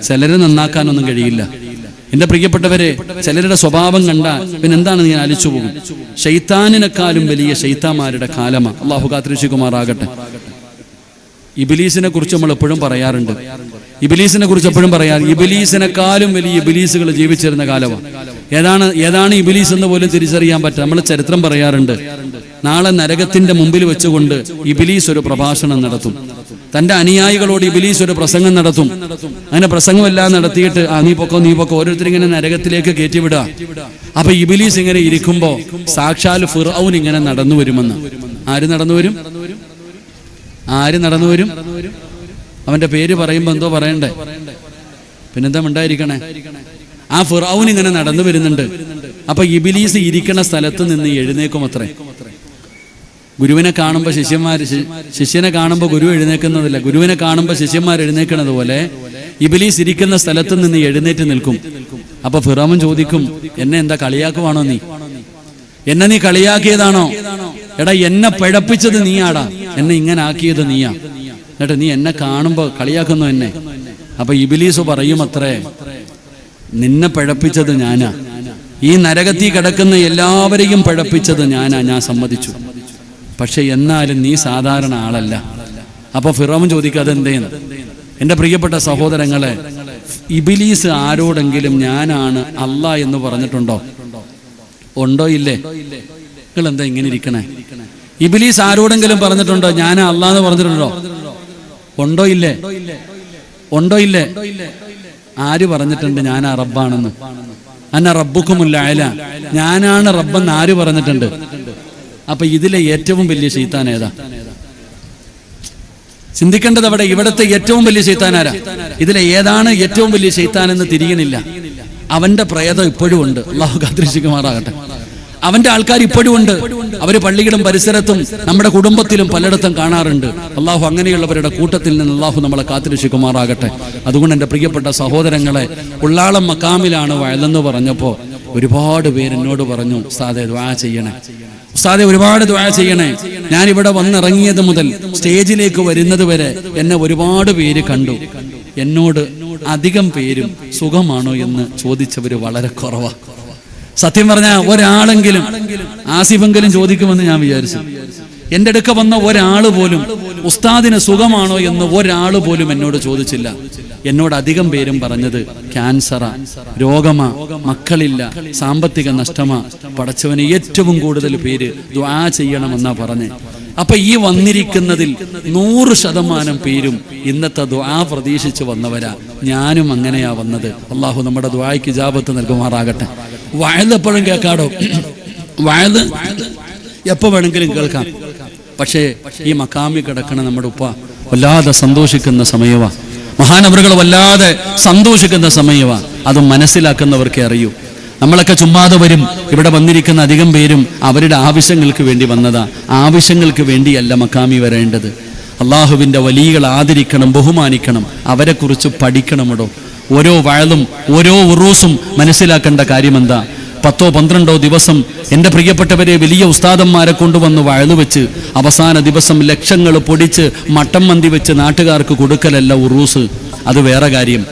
ചിലരെ നന്നാക്കാനൊന്നും കഴിയില്ല. എന്റെ പ്രിയപ്പെട്ടവരെ, ചിലരുടെ സ്വഭാവം കണ്ട പിന്നെന്താണ് നീ ആലിച്ചു പോകും. ശൈത്താനിനെക്കാളും വലിയ ശൈത്താന്മാരുടെ കാലമാണ്. അള്ളാഹു കാത്തിരക്ഷിക്കുമാറാകട്ടെ. ഇബിലീസിനെ കുറിച്ച് നമ്മൾ എപ്പോഴും പറയാറുണ്ട്. ഇബിലീസിനെക്കാളും വലിയ ഇബിലീസുകൾ ജീവിച്ചിരുന്ന കാലമാണ്. ഏതാണ് ഇബിലീസ് എന്ന് പോലും തിരിച്ചറിയാൻ പറ്റും. നമ്മൾ ചരിത്രം പറയാറുണ്ട്. നാളെ നരകത്തിന്റെ മുമ്പിൽ വെച്ചുകൊണ്ട് ഇബിലീസ് ഒരു പ്രഭാഷണം നടത്തും. തന്റെ അനുയായികളോട് ഇബിലീസ് ഒരു പ്രസംഗം നടത്തും. അങ്ങനെ പ്രസംഗമെല്ലാം നടത്തിയിട്ട് നീ പൊക്കോ ഓരോരുത്തരിങ്ങനെ നരകത്തിലേക്ക് കയറ്റിവിടുക. അപ്പൊ ഇബിലീസ് ഇങ്ങനെ ഇരിക്കുമ്പോ സാക്ഷാൽ ഫിർഔൻ ഇങ്ങനെ നടന്നു വരുമെന്ന്. ആര് നടന്നു വരും? അവന്റെ പേര് പറയുമ്പോ എന്തോ പറയണ്ടേ? പിന്നെന്താ ഉണ്ടായിരിക്കണേ? ആ ഫിർഔൻ ഇങ്ങനെ നടന്നു വരുന്നുണ്ട്. അപ്പൊ ഇബിലീസ് ഇരിക്കുന്ന സ്ഥലത്ത് നിന്ന് എഴുന്നേക്കും അത്രേ. ഗുരുവിനെ കാണുമ്പോൾ ശിഷ്യനെ കാണുമ്പോൾ ഗുരു എഴുന്നേക്കുന്നതില്ല, ഗുരുവിനെ കാണുമ്പോൾ ശിഷ്യന്മാർ എഴുന്നേക്കുന്നത് പോലെ ഇബ്ലീസ് ഇരിക്കുന്ന സ്ഥലത്ത് നിന്ന് എഴുന്നേറ്റ് നിൽക്കും. അപ്പൊ ഫിറോവൻ ചോദിക്കും, എന്നെ എന്താ കളിയാക്കുവാണോ നീ? എന്നെ നീ കളിയാക്കിയതാണോ? എടാ, എന്നെ പിഴപ്പിച്ചത് നീയാടാ, എന്നെ ഇങ്ങനെ ആക്കിയത് നീയാ, എന്നിട്ട് നീ എന്നെ കാണുമ്പോ കളിയാക്കുന്നു എന്നെ. അപ്പൊ ഇബ്ലീസ് പറയും, അത്രേ, നിന്നെ പിഴപ്പിച്ചത് ഞാനാ, ഈ നരകത്തിൽ കിടക്കുന്ന എല്ലാവരെയും പിഴപ്പിച്ചത് ഞാനാ, ഞാൻ സമ്മതിച്ചു. പക്ഷെ എന്നാലും നീ സാധാരണ ആളല്ല. അപ്പൊ ഫിറോവൻ ചോദിക്കുക, അതെന്തേന്ന്? എൻ്റെ പ്രിയപ്പെട്ട സഹോദരങ്ങളെ, ഇബ്ലീസ് ആരോടെങ്കിലും ഞാനാണ് അള്ളാഹ് എന്ന് പറഞ്ഞിട്ടുണ്ടോ? ഉണ്ടോ? ഇല്ലേ? നിങ്ങൾ എന്താ ഇങ്ങനെ ഇരിക്കണേ? ഇബ്ലീസ് ആരോടെങ്കിലും പറഞ്ഞിട്ടുണ്ടോ ഞാൻ അള്ളാഹ് എന്ന് പറഞ്ഞിട്ടുണ്ടോ? ഉണ്ടോ? ഇല്ലേ? ഉണ്ടോ? ഇല്ലേ? ആര് പറഞ്ഞിട്ടുണ്ട് ഞാൻ ആ റബ്ബാണെന്ന്? അന്ന റബ്ബുക്കുമുൽ അഅല, ഞാനാണ് റബ്ബെന്ന് ആര് പറഞ്ഞിട്ടുണ്ട്? അപ്പൊ ഇതിലെ ഏറ്റവും വലിയ ശൈത്താൻ ഏതാ? ചിന്തിക്കേണ്ടത് അവിടെ. ഇവിടുത്തെ ഏറ്റവും വലിയ ശൈത്താൻ ആരാ? ഇതിലെ ഏതാണ് ഏറ്റവും വലിയ ശൈത്താൻ എന്ന് തിരിയണില്ല. അവന്റെ പ്രേതം ഇപ്പോഴും ഉണ്ട്. അള്ളാഹു കാത്തിരക്ഷിക്കുമാറാകട്ടെ. അവന്റെ ആൾക്കാർ ഇപ്പോഴും ഉണ്ട്. അവര് പള്ളികളും പരിസരത്തും നമ്മുടെ കുടുംബത്തിലും പലയിടത്തും കാണാറുണ്ട്. അള്ളാഹു അങ്ങനെയുള്ളവരുടെ കൂട്ടത്തിൽ നിന്ന് അള്ളാഹു നമ്മളെ കാത്തിരക്ഷിക്കുമാറാകട്ടെ. അതുകൊണ്ട് എൻ്റെ പ്രിയപ്പെട്ട സഹോദരങ്ങളെ, ഉള്ളാളം മക്കാമിലാണ് വയലെന്ന് പറഞ്ഞപ്പോൾ ഒരുപാട് പേര് എന്നോട് പറഞ്ഞു, ഉസ്താദേ ദുആ ചെയ്യണേ, ഉസ്താദെ ഒരുപാട് ദുആ ചെയ്യണേ. ഞാനിവിടെ വന്നിറങ്ങിയത് മുതൽ സ്റ്റേജിലേക്ക് വരുന്നത് വരെ എന്നെ ഒരുപാട് പേര് കണ്ടു. എന്നോട് അധികം പേരും സുഖമാണോ എന്ന് ചോദിച്ചവര് വളരെ കുറവാണ്. സത്യം പറഞ്ഞാൽ ഒരാളെങ്കിലും, ആസിഫെങ്കിലും ചോദിക്കുമെന്ന് ഞാൻ വിചാരിച്ചു. എൻ്റെ അടുക്ക വന്ന ഒരാള് പോലും ഉസ്താദിന് സുഖമാണോ എന്ന് ഒരാള് പോലും എന്നോട് ചോദിച്ചില്ല. എന്നോട് അധികം പേരും പറഞ്ഞത് ക്യാൻസറാ, രോഗമാ, മക്കളില്ല, സാമ്പത്തിക നഷ്ടമാ. പടച്ചവന് ഏറ്റവും കൂടുതൽ പേര് ദുആ ചെയ്യണമെന്നാ പറഞ്ഞേ. അപ്പൊ ഈ വന്നിരിക്കുന്നതിൽ 100% പേരും ഇന്നത്തെ ദുആ പ്രതീക്ഷിച്ച് വന്നവരാ. ഞാനും അങ്ങനെയാ വന്നത്. അള്ളാഹു നമ്മുടെ ദുആയ്ക്ക് ഇജാബത്ത് നൽകുമാറാകട്ടെ. വയല് എപ്പോഴും കേൾക്കാടോ, വയല് എപ്പോ വേണമെങ്കിലും കേൾക്കാം. പക്ഷേ ഈ മക്കാമി കിടക്കണ നമ്മുടെ ഉപ്പ വല്ലാതെ സന്തോഷിക്കുന്ന സമയവാ. മഹാനവറുകൾ വല്ലാതെ സന്തോഷിക്കുന്ന സമയവാ. അത് മനസ്സിലാക്കുന്നവർക്കേ അറിയൂ. നമ്മളൊക്കെ ചുമ്മാതെ വരും. ഇവിടെ വന്നിരിക്കുന്ന അധികം പേരും അവരുടെ ആവശ്യങ്ങൾക്ക് വേണ്ടി വന്നതാ. ആവശ്യങ്ങൾക്ക് വേണ്ടിയല്ല മക്കാമി വരേണ്ടത്. അള്ളാഹുവിൻ്റെ വലിയകൾ ആദരിക്കണം, ബഹുമാനിക്കണം, അവരെക്കുറിച്ച് പഠിക്കണമടോ. ഓരോ വയലും ഓരോ ഉറൂസും മനസ്സിലാക്കേണ്ട കാര്യമെന്താ? 10-12 ദിവസം എൻ്റെ പ്രിയപ്പെട്ടവരെ വലിയ ഉസ്താദന്മാരെ കൊണ്ടുവന്ന് വയലു വെച്ച് അവസാന ദിവസം ലക്ഷങ്ങൾ പൊടിച്ച് മട്ടം മന്തി വെച്ച് നാട്ടുകാർക്ക് കൊടുക്കലല്ല ഉറൂസ്. അത് വേറെ കാര്യം.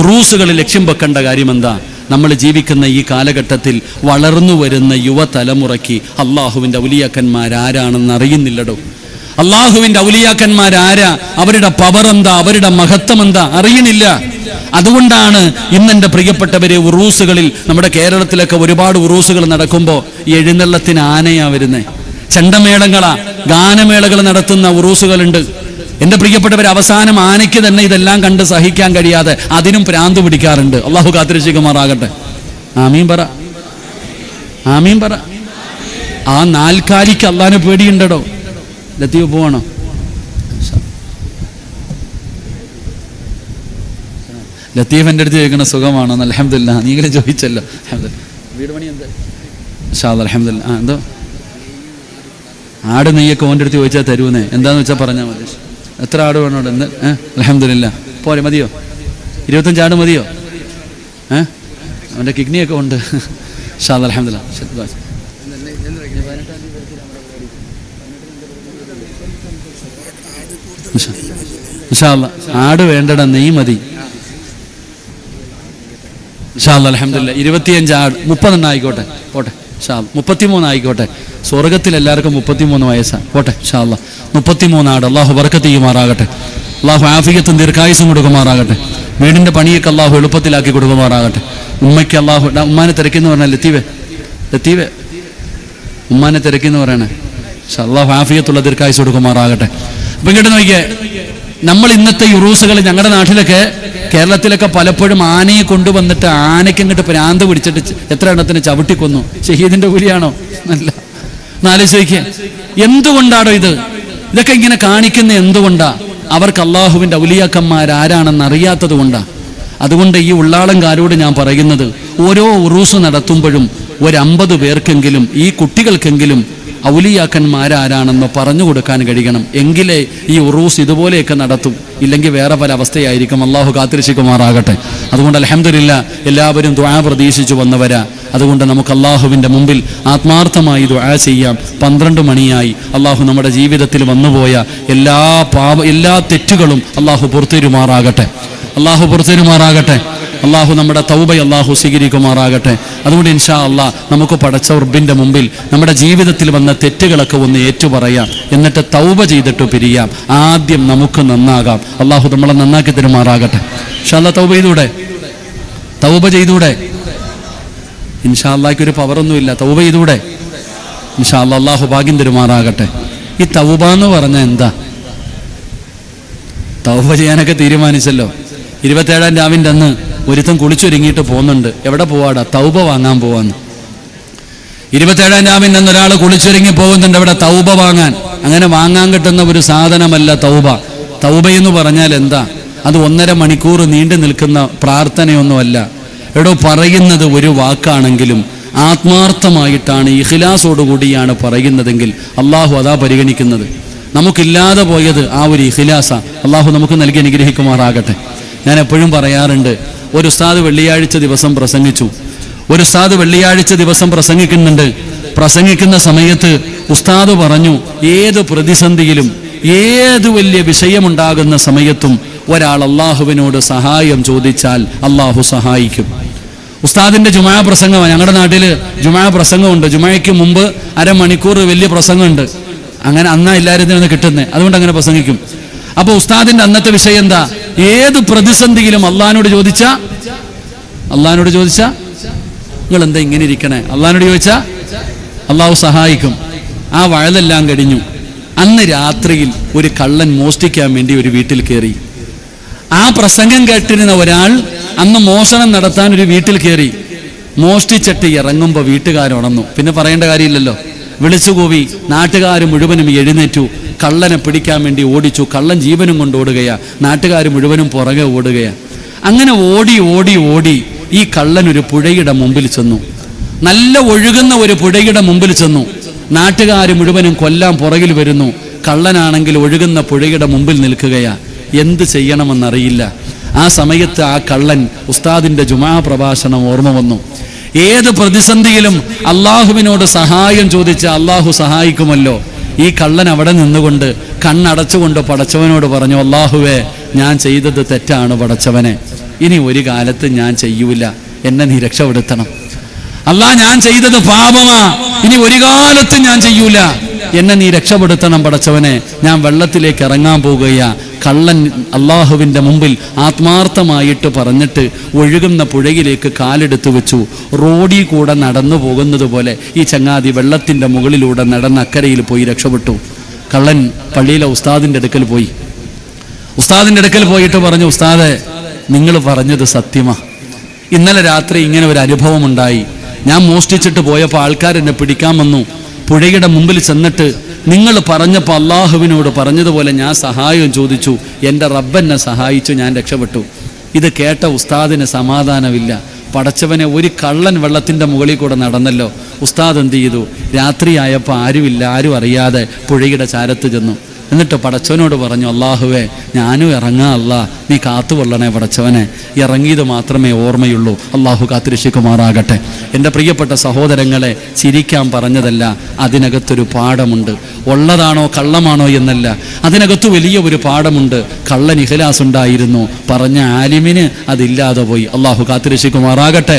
ഉറൂസുകൾ ലക്ഷ്യം വെക്കേണ്ട കാര്യമെന്താ? നമ്മൾ ജീവിക്കുന്ന ഈ കാലഘട്ടത്തിൽ വളർന്നു വരുന്ന യുവതലമുറയ്ക്ക് അള്ളാഹുവിൻ്റെ ഔലിയാക്കന്മാരാരാണെന്ന് അറിയുന്നില്ലടോ. അള്ളാഹുവിൻ്റെ ഔലിയാക്കന്മാരാരാ, അവരുടെ പവർ എന്താ, അവരുടെ മഹത്വം എന്താ അറിയണില്ല. അതുകൊണ്ടാണ് ഇന്നെൻ്റെ പ്രിയപ്പെട്ടവരെ ഉറൂസുകളിൽ, നമ്മുടെ കേരളത്തിലൊക്കെ ഒരുപാട് ഉറൂസുകൾ നടക്കുമ്പോൾ എഴുന്നള്ളത്തിന് ആനയാ വരുന്നേ, ചെണ്ടമേളങ്ങളാ, ഗാനമേളകൾ നടത്തുന്ന ഉറൂസുകളുണ്ട്. എൻ്റെ പ്രിയപ്പെട്ടവർ, അവസാനം ആനയ്ക്ക് തന്നെ ഇതെല്ലാം കണ്ട് സഹിക്കാൻ കഴിയാതെ അതിനും പ്രാന്ത് പിടിക്കാറുണ്ട്. അള്ളാഹു കാത്തിരക്ഷിക്കുമാറാകട്ടെ. ആമീൻ പറ, ആമീൻ പറ. ആ നാൽക്കാലിക്ക് അള്ളാഹിനെ പേടിയുണ്ടോ? ലത്തീഫ് പോവാണോ? ലത്തീഫ് എൻ്റെ അടുത്ത് ചോദിക്കണ സുഖമാണോ? അൽഹംദുലില്ലാ. നീങ്ങളും ചോദിച്ചല്ലോ. വീട് പണി എന്താ? അൽഹംദുലില്ലാ. എന്തോ ആട് നെയ്യൊക്കെ ഓൻ്റെ അടുത്ത് ചോദിച്ചാൽ തരുമെന്നേ. എന്താന്ന് വെച്ചാൽ പറഞ്ഞാൽ മതി. എത്ര ആട് വേണോട്? എന്ത്? അൽഹംദുലില്ലാ. പോരെ, മതിയോ? 25 ആട് മതിയോ? അവൻ്റെ കിഡ്നിയൊക്കെ ഉണ്ട്. അൽഹംദുലില്ലാ. ആട് വേണ്ടട, നെയ് മതി. അൽഹംദുലില്ലാ. 25 ആട്, 30 ആയിക്കോട്ടെ, പോട്ടെ. 33 ആയിക്കോട്ടെ. സ്വർഗത്തിൽ എല്ലാവർക്കും 33 വയസ്സാണ്. പോട്ടെ. 33 ആട്. അള്ളാഹു ബർക്കത്ത് ചെയ്യുമാറാകട്ടെ. അള്ളാഹു ആഫിയത്തും ദീർഘായുസും കൊടുക്കുമാറാകട്ടെ. വീടിൻ്റെ പണിയൊക്കെ അള്ളാഹു എളുപ്പത്തിലാക്കി കൊടുക്കുമാറാകട്ടെ. ഉമ്മയ്ക്ക് അള്ളാഹു, ഉമ്മാനെ തിരക്കിന്ന് പറഞ്ഞാൽ ലത്തീവേ ഉമ്മാനെ തിരക്കിന്ന് പറയണേ. അള്ളാഹു ആഫിയത്തുള്ള ദീർഘായുസ് കൊടുക്കുമാറാകട്ടെ. അപ്പം ഇങ്ങോട്ട് നോക്കിയേ, നമ്മൾ ഇന്നത്തെ ഉറൂസുകൾ ഞങ്ങളുടെ നാട്ടിലൊക്കെ, കേരളത്തിലൊക്കെ പലപ്പോഴും ആനയെ കൊണ്ടുവന്നിട്ട് ആനയ്ക്ക് ഇങ്ങോട്ട് പ്രാന്ത് പിടിച്ചിട്ട് എത്ര എണ്ണത്തിന് ചവിട്ടിക്കൊന്നു. ഷഹീദിന്റെ കൂലിയാണോ? അല്ല. ആലോചിക്കുക, എന്തുകൊണ്ടാണോ ഇത്? ഇതൊക്കെ ഇങ്ങനെ കാണിക്കുന്ന എന്തുകൊണ്ടാ? അവർക്ക് അള്ളാഹുവിൻ്റെ ഔലിയാക്കന്മാരാരാണെന്ന് അറിയാത്തത് കൊണ്ടാ. അതുകൊണ്ട് ഈ ഉള്ളാളംകാരോട് ഞാൻ പറയുന്നത്, ഓരോ ഉറൂസ് നടത്തുമ്പോഴും 50 പേർക്കെങ്കിലും, ഈ കുട്ടികൾക്കെങ്കിലും ഔലിയാക്കന്മാരാരാണെന്ന് പറഞ്ഞു കൊടുക്കാൻ കഴിയണം. എങ്കിലേ ഈ ഉറൂസ് ഇതുപോലെയൊക്കെ നടത്തും. ഇല്ലെങ്കിൽ വേറെ പല അവസ്ഥയായിരിക്കും. അള്ളാഹു കാത്തിരക്ഷിക്കുമാറാകട്ടെ. അതുകൊണ്ട് അൽഹംദുലില്ലാ എല്ലാവരും ദുആ പ്രതീക്ഷിച്ചു വന്നവരാ. അതുകൊണ്ട് നമുക്ക് അള്ളാഹുവിൻ്റെ മുമ്പിൽ ആത്മാർത്ഥമായി ദുആ ചെയ്യാം. 12 മണിയായി. അള്ളാഹു നമ്മുടെ ജീവിതത്തിൽ വന്നുപോയ എല്ലാ തെറ്റുകളും അള്ളാഹു പുറത്തുതരുമാറാകട്ടെ. അള്ളാഹു നമ്മുടെ തൗബ അള്ളാഹു സ്വീകരിക്കുമാറാകട്ടെ. അതുകൊണ്ട് ഇൻഷാ അള്ളാഹ് നമുക്ക് പടച്ച റബ്ബിൻ്റെ മുമ്പിൽ നമ്മുടെ ജീവിതത്തിൽ വന്ന തെറ്റുകളൊക്കെ ഒന്ന് ഏറ്റുപറയാം. എന്നിട്ട് തൗബ ചെയ്തിട്ട് പിരിയാം. ആദ്യം നമുക്ക് നന്നാകാം. അള്ളാഹു നമ്മളെ നന്നാക്കി തരുമാറാകട്ടെ. ഇൻഷാ അള്ളാഹ് തൗബ ചെയ്തൂടെ? ഇൻഷാ അള്ളാഹ്ക്ക് ഒരു പവറൊന്നുമില്ല. തൗബ ചെയ്തൂടെ? ഇൻഷാ അള്ളാഹ് അള്ളാഹു ഭാഗ്യം തരുമാറാകട്ടെ. ഈ തൗബ എന്ന് പറഞ്ഞാൽ എന്താ? തൗബ ചെയ്യാനൊക്കെ തീരുമാനിച്ചല്ലോ. 27-ാം രാവിൻ്റെ അന്ന് ഒരുത്തൻ കുളിച്ചൊരുങ്ങിയിട്ട് പോകുന്നുണ്ട്. എവിടെ പോവാടാ? തൗബ വാങ്ങാൻ പോവാന്ന്. 27-ാം രാവിൻ്റെ അന്ന് ഒരാൾ കുളിച്ചൊരുങ്ങി പോകുന്നുണ്ട്. എവിടെ? തൗബ വാങ്ങാൻ. അങ്ങനെ വാങ്ങാൻ കിട്ടുന്ന ഒരു സാധനമല്ല തൗബ. തൗബയെന്ന് പറഞ്ഞാൽ എന്താ? അത് 1.5 മണിക്കൂർ നീണ്ടു നിൽക്കുന്ന പ്രാർത്ഥനയൊന്നുമല്ല. പറയുന്നത് ഒരു വാക്കാണെങ്കിലും ആത്മാർത്ഥമായിട്ടാണ്, ഇഖ്ലാസോടുകൂടിയാണ് പറയുന്നതെങ്കിൽ അള്ളാഹു അതാ പരിഗണിക്കുന്നത്. നമുക്കില്ലാതെ പോയത് ആ ഒരു ഇഖ്ലാസ. അള്ളാഹു നമുക്ക് നൽകി അനുഗ്രഹിക്കുമാറാകട്ടെ. ഞാൻ എപ്പോഴും പറയാറുണ്ട്, ഒരു ഉസ്താദ് വെള്ളിയാഴ്ച ദിവസം പ്രസംഗിക്കുന്നുണ്ട്. പ്രസംഗിക്കുന്ന സമയത്ത് ഉസ്താദ് പറഞ്ഞു, ഏത് പ്രതിസന്ധിയിലും ഏത് വലിയ വിഷയമുണ്ടാകുന്ന സമയത്തും ഒരാൾ അള്ളാഹുവിനോട് സഹായം ചോദിച്ചാൽ അള്ളാഹു സഹായിക്കും. ഉസ്താദിന്റെ ജുമാ പ്രസംഗമാണ്. ഞങ്ങളുടെ നാട്ടിൽ ജുമാ പ്രസംഗമുണ്ട്. ജുമായ്ക്ക് മുമ്പ് 1/2 മണിക്കൂർ വലിയ പ്രസംഗമുണ്ട്. അങ്ങനെ അന്നാ എല്ലാവരും നിന്ന് കിട്ടുന്നത്. അതുകൊണ്ട് അങ്ങനെ പ്രസംഗിക്കും. അപ്പൊ ഉസ്താദിന്റെ അന്നത്തെ വിഷയം എന്താ? ഏത് പ്രതിസന്ധിയിലും അള്ളാഹിനോട് ചോദിച്ചാ നിങ്ങൾ എന്താ ഇങ്ങനെ ഇരിക്കണേ? അള്ളാഹിനോട് ചോദിച്ചാ അള്ളാഹു സഹായിക്കും. ആ വഴലെല്ലാം കഴിഞ്ഞു. അന്ന് രാത്രിയിൽ ഒരു കള്ളൻ മോഷ്ടിക്കാൻ വേണ്ടി ഒരു വീട്ടിൽ കയറി. ആ പ്രസംഗം കേട്ടിരുന്ന ഒരാൾ അന്ന് മോഷണം നടത്താൻ ഒരു വീട്ടിൽ കയറി. മോഷ്ടിച്ചിട്ട് ഇറങ്ങുമ്പോൾ വീട്ടുകാരുണർന്നു. പിന്നെ പറയേണ്ട കാര്യമില്ലല്ലോ. വിളിച്ചുകൂവി. നാട്ടുകാർ മുഴുവനും എഴുന്നേറ്റു. കള്ളനെ പിടിക്കാൻ വേണ്ടി ഓടിച്ചു. കള്ളൻ ജീവനും കൊണ്ട് ഓടുകയാ. നാട്ടുകാർ മുഴുവനും പുറകെ ഓടുകയാ. അങ്ങനെ ഓടി ഈ കള്ളൻ ഒരു പുഴയുടെ മുമ്പിൽ ചെന്നു. നല്ല ഒഴുകുന്ന ഒരു പുഴയുടെ മുമ്പിൽ ചെന്നു. നാട്ടുകാർ മുഴുവനും കൊല്ലാൻ പുറകിൽ വരുന്നു. കള്ളനാണെങ്കിൽ ഒഴുകുന്ന പുഴയുടെ മുമ്പിൽ നിൽക്കുകയാ. എന്ത് ചെയ്യണമെന്നറിയില്ല. ആ സമയത്ത് ആ കള്ളൻ ഉസ്താദിന്റെ ജുമാ പ്രഭാഷണം ഓർമ്മ വന്നു. ഏത് പ്രതിസന്ധിയിലും അള്ളാഹുവിനോട് സഹായം ചോദിച്ച അള്ളാഹു സഹായിക്കുമല്ലോ. ഈ കള്ളൻ അവിടെ നിന്നുകൊണ്ട് കണ്ണടച്ചുകൊണ്ട് പടച്ചവനോട് പറഞ്ഞു, അള്ളാഹുവേ, ഞാൻ ചെയ്തത് തെറ്റാണ് പടച്ചവനെ. ഇനി ഒരു കാലത്ത് ഞാൻ ചെയ്യൂല. എന്നെ നീ രക്ഷപ്പെടുത്തണം. അല്ലാഹ്, ഞാൻ ചെയ്തത് പാപമാ. ഇനി ഒരു കാലത്തും ഞാൻ ചെയ്യൂല. എന്നെ നീ രക്ഷപ്പെടുത്തണം പടച്ചവനെ. ഞാൻ വെള്ളത്തിലേക്ക് ഇറങ്ങാൻ പോകുകയാ. കള്ളൻ അള്ളാഹുവിൻ്റെ മുമ്പിൽ ആത്മാർത്ഥമായിട്ട് പറഞ്ഞിട്ട് ഒഴുകുന്ന പുഴയിലേക്ക് കാലെടുത്തു വെച്ചു. റോഡിൽ കൂടെ നടന്നു പോകുന്നത് പോലെ ഈ ചങ്ങാതി വെള്ളത്തിൻ്റെ മുകളിലൂടെ നടന്ന് അക്കരയിൽ പോയി രക്ഷപ്പെട്ടു. കള്ളൻ പള്ളിയിലെ ഉസ്താദിൻ്റെ അടുക്കൽ പോയിട്ട് പറഞ്ഞു, ഉസ്താദെ, നിങ്ങൾ പറഞ്ഞത് സത്യമാ. ഇന്നലെ രാത്രി ഇങ്ങനെ ഒരു അനുഭവം ഉണ്ടായി. ഞാൻ മോഷ്ടിച്ചിട്ട് പോയപ്പോൾ ആൾക്കാരെന്നെ പിടിക്കാൻ വന്നു. പുഴയുടെ മുമ്പിൽ ചെന്നിട്ട് നിങ്ങൾ പറഞ്ഞപ്പോൾ അള്ളാഹുവിനോട് പറഞ്ഞതുപോലെ ഞാൻ സഹായം ചോദിച്ചു. എൻ്റെ റബ്ബെന്നെ സഹായിച്ചു. ഞാൻ രക്ഷപ്പെട്ടു. ഇത് കേട്ട ഉസ്താദിന് സമാധാനമില്ല. പടച്ചവനെ, ഒരു കള്ളൻ വെള്ളത്തിൻ്റെ മുകളിൽ കൂടെ നടന്നല്ലോ. ഉസ്താദ് എന്ത് ചെയ്തു? രാത്രിയായപ്പോൾ ആരുമില്ല, ആരും അറിയാതെ പുഴയുടെ ചാരത്ത് ചെന്നു. എന്നിട്ട് പടച്ചവനോട് പറഞ്ഞു, അള്ളാഹുവേ, ഞാനും ഇറങ്ങാ. അല്ലാ, നീ കാത്തുകൊള്ളണേ പടച്ചവനെ. ഇറങ്ങിയത് മാത്രമേ ഓർമ്മയുള്ളൂ. അള്ളാഹു കാത്തുരക്ഷിക്കുമാറാകട്ടെ. എൻ്റെ പ്രിയപ്പെട്ട സഹോദരങ്ങളെ, ചിരിക്കാൻ പറഞ്ഞതല്ല, അതിനകത്തൊരു പാഠമുണ്ട്. ഉള്ളതാണോ കള്ളമാണോ എന്നല്ല, അതിനകത്ത് വലിയ ഒരു പാഠമുണ്ട്. കള്ളൻ ഇഖ്ലാസ് ഉണ്ടായിരുന്നു. പറഞ്ഞ ആലിമിന് അതില്ലാതെ പോയി. അള്ളാഹു കാത്തുരക്ഷിക്കുമാറാകട്ടെ.